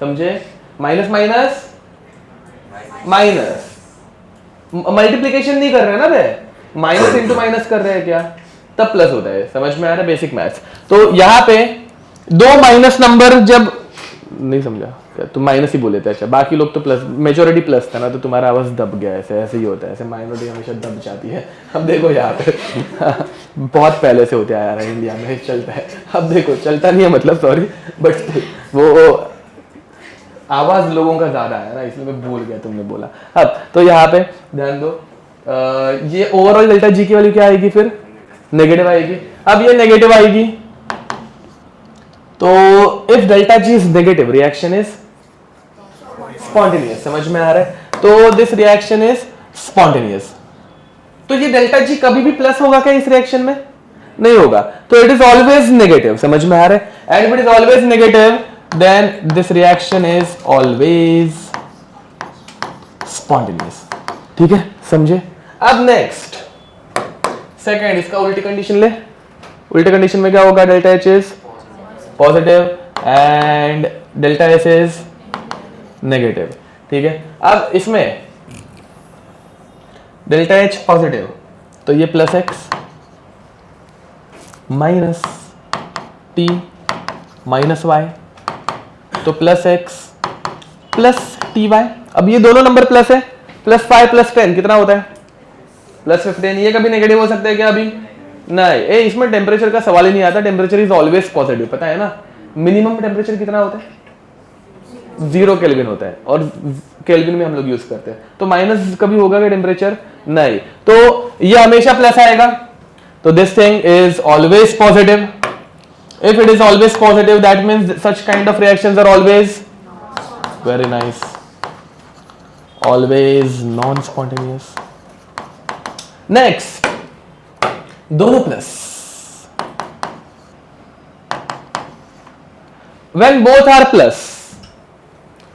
समझे? माइनस माइनस माइनस, मल्टीप्लीकेशन नहीं कर रहे हैं ना बे, माइनस इंटू माइनस कर रहे हैं क्या, तब प्लस होता है। समझ में आ रहा है? Basic maths. तो यहाँ पे 2 माइनस नंबर जब नहीं समझा क्या, तुम माइनस ही बोले थे? अच्छा, बाकी लोग तो प्लस, मेजोरिटी प्लस था ना, तो तुम्हारा आवाज दब गया। ऐसे ही होता है, ऐसे माइनॉरिटी हमेशा दब जाती है। अब देखो यहाँ पे बहुत पहले से होते आया रहा है इंडिया में, चलता है। अब देखो, चलता नहीं है मतलब, सॉरी, बट वो आवाज लोगों का ज्यादा है ना, इसलिए मैं भूल गया तुमने बोला। अब तो यहाँ पे ध्यान दो, ये ओवरऑल डेल्टा जी की वैल्यू क्या आएगी? फिर नेगेटिव आएगी। अब ये नेगेटिव आएगी तो if delta G is negative, reaction is spontaneous. समझ में आ रहा है? तो दिस रिएक्शन इज स्पॉन्टेनियस। तो ये डेल्टा जी कभी भी प्लस होगा क्या इस रिएक्शन में? नहीं होगा, तो इट इज ऑलवेज नेगेटिव। समझ में आ रहा है? And if it is always negative then this reaction is always spontaneous। ठीक है, समझे? अब नेक्स्ट सेकेंड, इसका उल्टी कंडीशन ले। उल्टी कंडीशन में क्या होगा? Delta H is positive and delta S is negative. ठीक है, अब इसमें डेल्टा एच पॉजिटिव तो ये plus X minus T minus Y, तो plus X plus T Y. अब ये दोनों नंबर प्लस है, +5 + 10 कितना होता है? +15। ये कभी नेगेटिव हो सकता है क्या? अभी नहीं, इसमें टेम्परेचर का सवाल ही नहीं आता, टेम्परेचर इज ऑलवेज पॉजिटिव, पता है ना। मिनिमम टेम्परेचर कितना होता है? 0 केल्विन होता है, और केल्विन में हम लोग यूज करते हैं, तो माइनस कभी होगा क्या टेम्परेचर? नहीं, तो ये हमेशा प्लस आएगा, तो this thing is always positive. If it is always positive that means such kind of reactions are always very nice, always non spontaneous. Next, दोनों plus, when both are plus,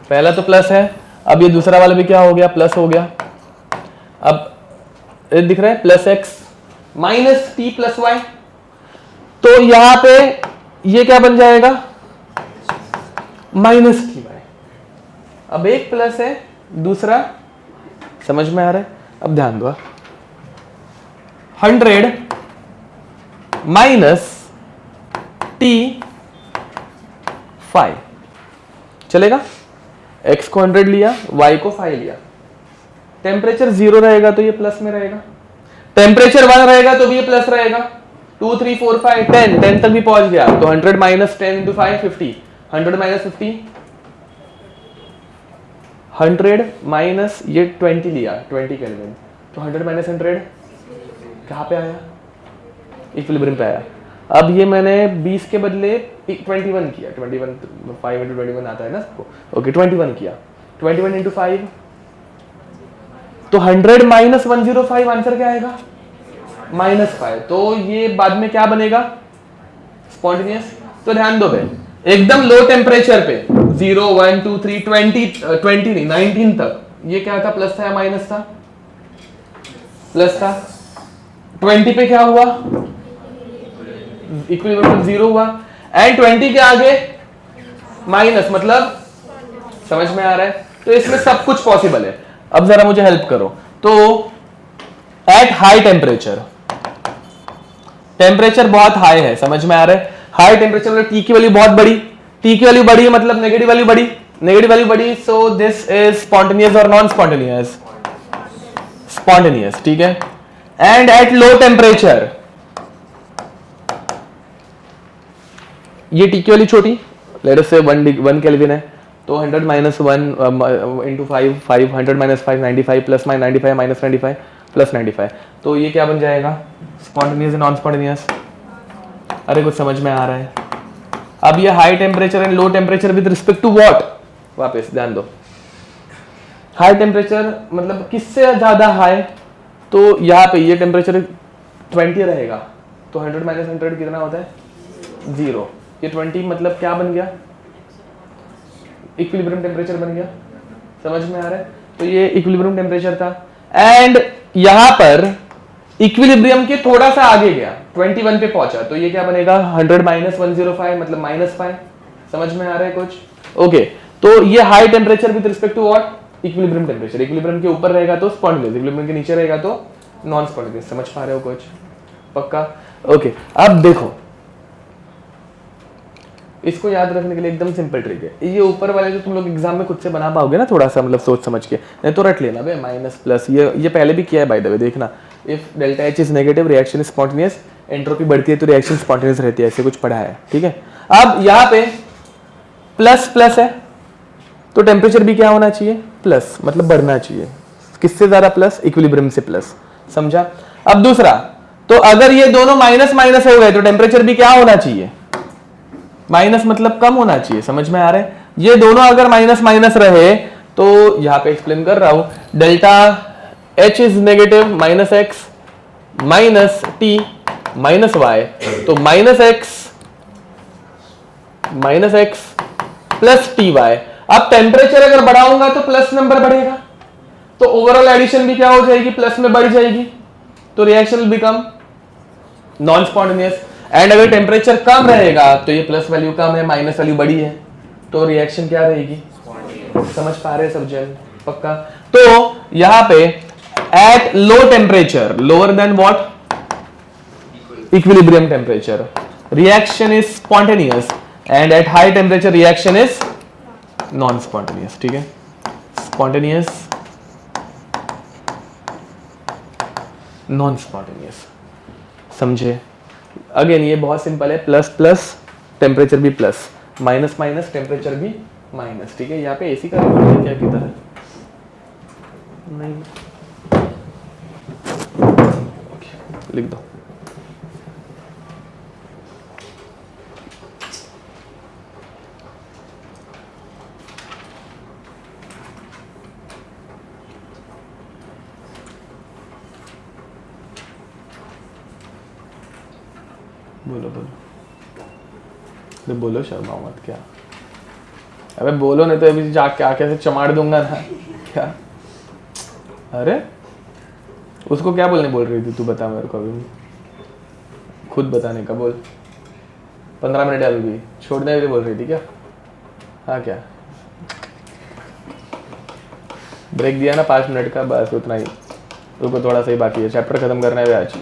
पहला तो plus है, अब ये दूसरा वाला भी क्या हो गया? प्लस हो गया। अब दिख रहा है plus X minus T plus Y, तो यहां पे ये क्या बन जाएगा? Minus T Y. अब एक प्लस है, दूसरा, समझ में आ रहा है? अब ध्यान दो, 100 माइनस टी 5 चलेगा। x को 100 लिया, y को 5 लिया। टेम्परेचर 0 रहेगा तो ये प्लस में रहेगा, टेम्परेचर 1 रहेगा तो भी ये प्लस रहेगा। 2 3 4 5 10 तक भी पहुंच गया, तो 100 माइनस 10 इंटू 5 50, 100 माइनस 50, 100 माइनस ये 20 लिया, 20 केल्विन, तो 100 माइनस 100 कहाँ पे आया? इक्विलिब्रियम पे आया। अब ये मैंने 20 के बदले 21 किया, 21 5 इंटू 21 आता है ना सबको, ओके 21 किया, 21 इंटू 5, तो 100 माइनस 105 आंसर क्या आएगा? -5। तो ये बाद में क्या बनेगा? स्पॉन्टेनियस। तो ध्यान दो भाई, एकदम लो टेम्परेचर पे 0 1 2 3 20 नहीं 19 तक ये क्या था? प्लस था या माइनस था? प्लस था। 20 पे क्या हुआ? इक्विलिब्रियम 0 हुआ, एंड 20 के आगे माइनस, मतलब समझ में आ रहा है? तो इसमें सब कुछ पॉसिबल है। अब जरा मुझे हेल्प करो, तो एट हाई टेम्परेचर, टेम्परेचर बहुत हाई है, समझ में आ रहा है? हाई टेम्परेचर मतलब टी की वैल्यू बहुत बड़ी, टी की वैल्यू बड़ी मतलब नेगेटिव वैल्यू बड़ी, नेगेटिव वैल्यू बड़ी, सो दिस इज स्पॉन्टेनियस और नॉन स्पॉन्टेनियस? स्पॉन्टेनियस, ठीक है। एंड एट लो टेम्परेचर, ये टी की वैल्यू छोटी, लेट अस से 1 केल्विन है, तो 100 minus 1 into 5 100 minus 5 95 plus 95 minus 95 plus 95, तो ये क्या बन जाएगा? स्पॉन्टेनियस या नॉन स्पॉन्टेनियस? अरे कुछ समझ में आ रहा है? अब ये high temperature and low temperature with respect to what? वापस ध्यान दो, हाई टेम्परेचर मतलब किससे ज्यादा हाई? तो यहाँ पे ये टेम्परेचर 20 रहेगा, तो 100 माइनस 100 कितना होता है? 0। ये 20 मतलब क्या बन गया? इक्विलिब्रियम टेम्परेचर बन गया, समझ में आ रहा है? तो ये इक्विलिब्रियम टेम्परेचर था, एंड यहां पर इक्विलिब्रियम के थोड़ा सा आगे गया, 21 पे पहुंचा, तो ये क्या बनेगा? 100 माइनस 105 मतलब -5, समझ में आ रहा है कुछ? ओके, तो ये high temperature with respect to what? Equilibrium temperature. Equilibrium के ऊपर रहेगा तो स्पॉन्टेनियस, इक्विलिब्रियम के नीचे रहेगा तो नॉन स्पॉन्टेनियस। समझ पा रहे हो कुछ? पक्का? ओके, अब देखो, इसको याद रखने के लिए एकदम सिंपल ट्रिक है। ये ऊपर वाले जो तुम लोग एग्जाम में खुद से बना पाओगे ना, थोड़ा सा मतलब सोच समझ के, नहीं तो रट लेना बे, माइनस प्लस, ये पहले भी किया है बाय द वे, देखना। If delta H is negative, reaction is spontaneous, entropy बढ़ती है तो रिएक्शन स्पॉन्टेनियस रहती है, ऐसे कुछ पढ़ा है, ठीक है। अब यहाँ पे प्लस प्लस है, तो टेम्परेचर भी क्या होना चाहिए? प्लस, मतलब बढ़ना चाहिए। किससे ज्यादा प्लस? इक्विलिब्रियम से प्लस, समझा? अब दूसरा, तो अगर ये दोनों माइनस माइनस हो गए तो टेम्परेचर भी क्या होना चाहिए? माइनस, मतलब कम होना चाहिए, समझ में आ रहा है? ये दोनों अगर माइनस माइनस रहे, तो यहां पे एक्सप्लेन कर रहा हूं, delta H is negative, minus X minus T minus Y, तो minus X plus T Y. अब टेम्परेचर अगर बढ़ाऊंगा तो प्लस नंबर बढ़ेगा, तो ओवरऑल एडिशन भी क्या हो जाएगी? प्लस में बढ़ जाएगी, तो reaction will become non spontaneous. And अगर टेम्परेचर कम रहेगा तो ये प्लस वैल्यू कम है, माइनस वैल्यू बड़ी है, तो रिएक्शन क्या रहेगी? समझ पा रहे सब जन? पक्का? तो यहां पे at low temperature, lower than what? Equilibrium temperature, reaction is spontaneous, and at high temperature reaction is non spontaneous, ठीक है। स्पॉन्टेनियस, नॉन स्पॉन्टेनियस, समझे? अगेन ये बहुत सिंपल है, प्लस प्लस टेम्परेचर भी प्लस, माइनस माइनस टेम्परेचर भी minus, ठीक है। यहाँ पे एसी का रिकॉर्ड है क्या किधर है? नहीं, लिख दो। बोलो बोलो, तो बोलो, शर्मा मत क्या। अबे बोलो, नहीं तो अभी जाके आके से चमाड़ दूंगा ना क्या। अरे उसको क्या बोलने बोल रही थी तू, बता मेरे को अभी, खुद बताने का बोल। 15 मिनट अभी भी छोड़ने के लिए बोल रही थी क्या? हाँ क्या ब्रेक दिया ना 5 मिनट का, बस उतना ही। रुको थोड़ा सा ही बाकी है, चैप्टर खत्म करना है आज।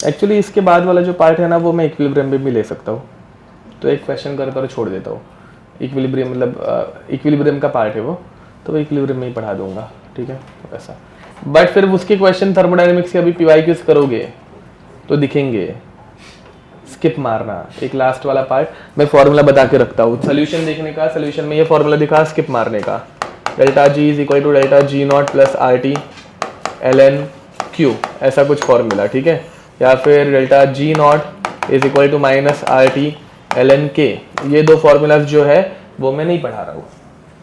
एक्चुअली इसके बाद वाला जो पार्ट है ना, वो मैं इक्विलिब्रियम में भी ले सकता हूँ, तो एक क्वेश्चन कर छोड़ देता हूँ। इक्विलिब्रियम मतलब इक्विलिब्रियम का पार्ट है वो, तो इक्विलिब्रियम में ही पढ़ा दूंगा, ठीक है ऐसा। बट फिर उसके क्वेश्चन थर्मोडायनेमिक्स के अभी पीवाईक्यूज करोगे तो दिखेंगे, स्किप मारना। एक लास्ट वाला पार्ट मैं फॉर्मूला बता के रखता हूँ, सोल्यूशन देखने का, सोल्यूशन में ये फॉर्मूला दिखा, स्किप मारने का। Delta G is equal to delta G not plus R T L N Q, ऐसा कुछ फॉर्मूला, ठीक है। या फिर delta G not is equal to minus R T L N K. ये दो फॉर्मूलाज जो है वो मैं नहीं पढ़ा रहा हूँ,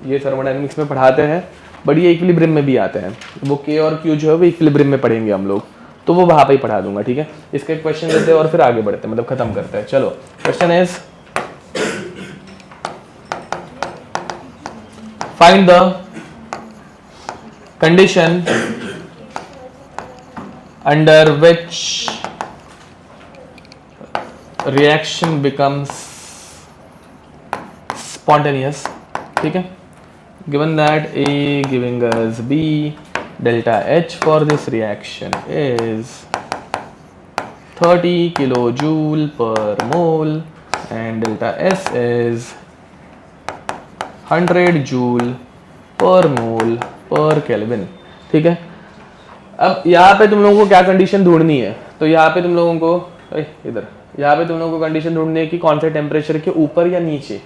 ये थर्मोडायनेमिक्स में पढ़ाते हैं, बट ये इक्विलिब्रियम में भी आते हैं। वो के और क्यू जो है वो इक्विलिब्रियम में पढ़ेंगे हम लोग, तो वो वहाँ पे ही पढ़ा दूंगा, ठीक है। इसका एक क्वेश्चन लेते हैं और फिर आगे बढ़ते हैं, मतलब खत्म करते हैं। चलो, question is find the condition under which reaction becomes spontaneous, ठीक है। given that A giving us B, delta H for this reaction is 30 kilojoule per mole and delta S is 100 joule per mole per Kelvin, ठीक है। अब यहाँ पे तुम लोगों को क्या कंडीशन ढूंढनी है, तो यहाँ पे तुम लोगों को इधर, यहाँ पे तुम लोगों को कंडीशन ढूंढनी है कि कौन से टेम्परेचर के ऊपर या नीचे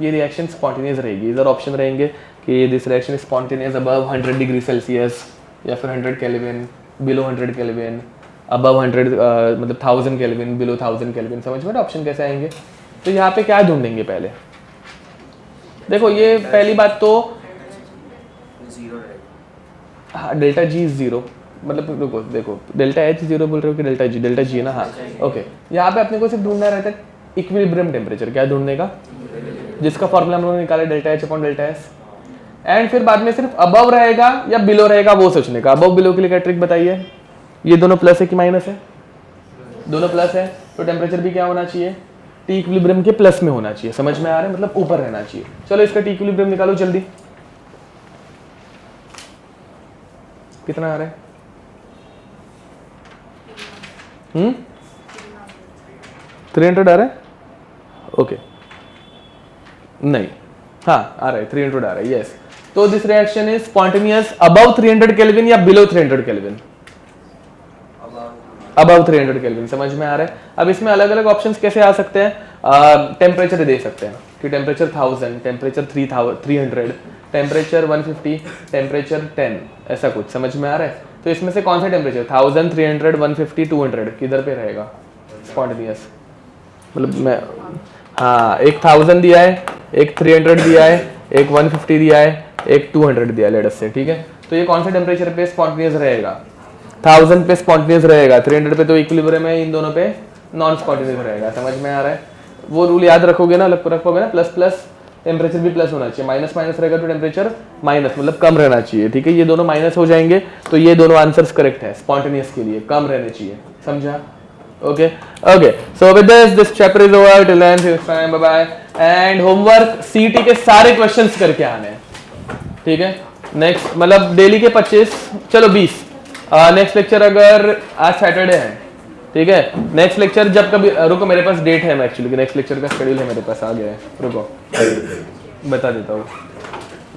ये रिएक्शन स्पॉन्टेनियस रहेगी। इधर ऑप्शन रहेंगे कि this reaction spontaneous above 100 degree Celsius, या फिर 100 केल्विन, बिलो 100 केल्विन, अबव 100 मतलब 1000 केल्विन, बिलो 1000 केल्विन। समझ में ऑप्शन कैसे आएंगे? तो यहाँ पे क्या ढूंढेंगे पहले, देखो ये पहली बात तो हाँ, डेल्टा जी जीरो, मतलब रुको देखो, डेल्टा एच जीरो बोल रहे हो कि डेल्टा जी ना, हाँ ओके। यहाँ पे अपने को सिर्फ ढूंढना रहता है इक्विलिब्रियम टेम्परेचर, क्या ढूंढने का, जिसका फॉर्मूला हम लोगों ने निकाला delta H upon delta S. And फिर बाद में सिर्फ अबव रहेगा या बिलो रहेगा वो सोचने का। अबव बिलो के लिए क्या ट्रिक बताइए, ये दोनों प्लस है कि माइनस है? दोनों प्लस है, तो टेम्परेचर भी क्या होना चाहिए, टी इक्विलिब्रियम के प्लस में होना चाहिए। समझ में आ रहा है, मतलब ऊपर रहना चाहिए। चलो इसका टी इक्विलिब्रियम निकालो जल्दी, कितना आ रहा है? 300 आ रहा है, ओके नहीं, हाँ आ रहा है 300 आ रहा है, यस। तो this reaction is spontaneous above 300 kelvin या बिलो 300 केल्विन? Above 300 kelvin. समझ में आ रहा है? अब इसमें अलग अलग ऑप्शंस कैसे आ सकते हैं, टेम्परेचर दे सकते हैं कि टेम्परेचर 1000, टेम्परेचर 300, टेम्परेचर 150, टेम्परेचर 10, ऐसा कुछ। समझ में आ रहा है? तो इसमें से कौन सा टेम्परेचर 1000, 300, 150, 200 किधर पे रहेगा स्पॉन्टेनियस? मतलब मैं हाँ, एक 1000 दिया है, एक 300 दिया है, एक 150 दिया है, एक 200 दिया है लेट अस से, ठीक है। तो ये कौन से टेम्परेचर पे स्पॉन्टेनियस रहेगा? 1000 पे स्पॉन्टेनियस रहेगा, 300 पे तो इक्विलिब्रियम है, इन दोनों पे नॉन स्पॉन्टेनियस रहेगा। समझ में आ रहा है? वो रूल याद रखोगे ना, रखोगे ना, प्लस प्लस टेम्परेचर भी प्लस होना चाहिए, माइनस माइनस रहेगा तो टेम्परेचर माइनस, मतलब कम रहना चाहिए, ठीक है। ये दोनों माइनस हो जाएंगे तो ये दोनों आंसर्स करेक्ट है, स्पॉन्टेनियस के लिए कम रहने चाहिए। समझा? Okay okay, so with this chapter is over, till then see you next time, bye bye. And homework सीटी के सारे क्वेश्चंस करके आने हैं, ठीक है। नेक्स्ट मतलब डेली के 25, चलो 20। नेक्स्ट लेक्चर अगर आज सैटरडे है, ठीक है, नेक्स्ट लेक्चर जब कभी, रुको मेरे पास डेट है, मैं एक्चुअली नेक्स्ट लेक्चर का शेड्यूल है मेरे पास, आ गया है, रुको बता देता हूँ।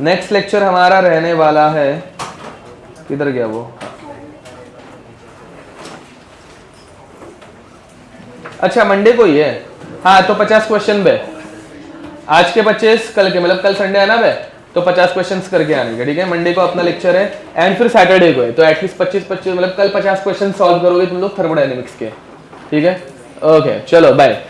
नेक्स्ट लेक्चर हमारा रहने वाला है किधर गया वो? अच्छा मंडे को ही है। हाँ तो 50 क्वेश्चन बे, आज के 25, कल के, मतलब कल संडे है ना बे, तो 50 क्वेश्चंस करके आने का, ठीक है। मंडे को अपना लेक्चर है एंड फिर सैटरडे को है, तो एटलीस्ट 25 मतलब कल 50 क्वेश्चन सॉल्व करोगे तुम लोग थर्मोडायनेमिक्स के, ठीक है। ओके चलो बाय।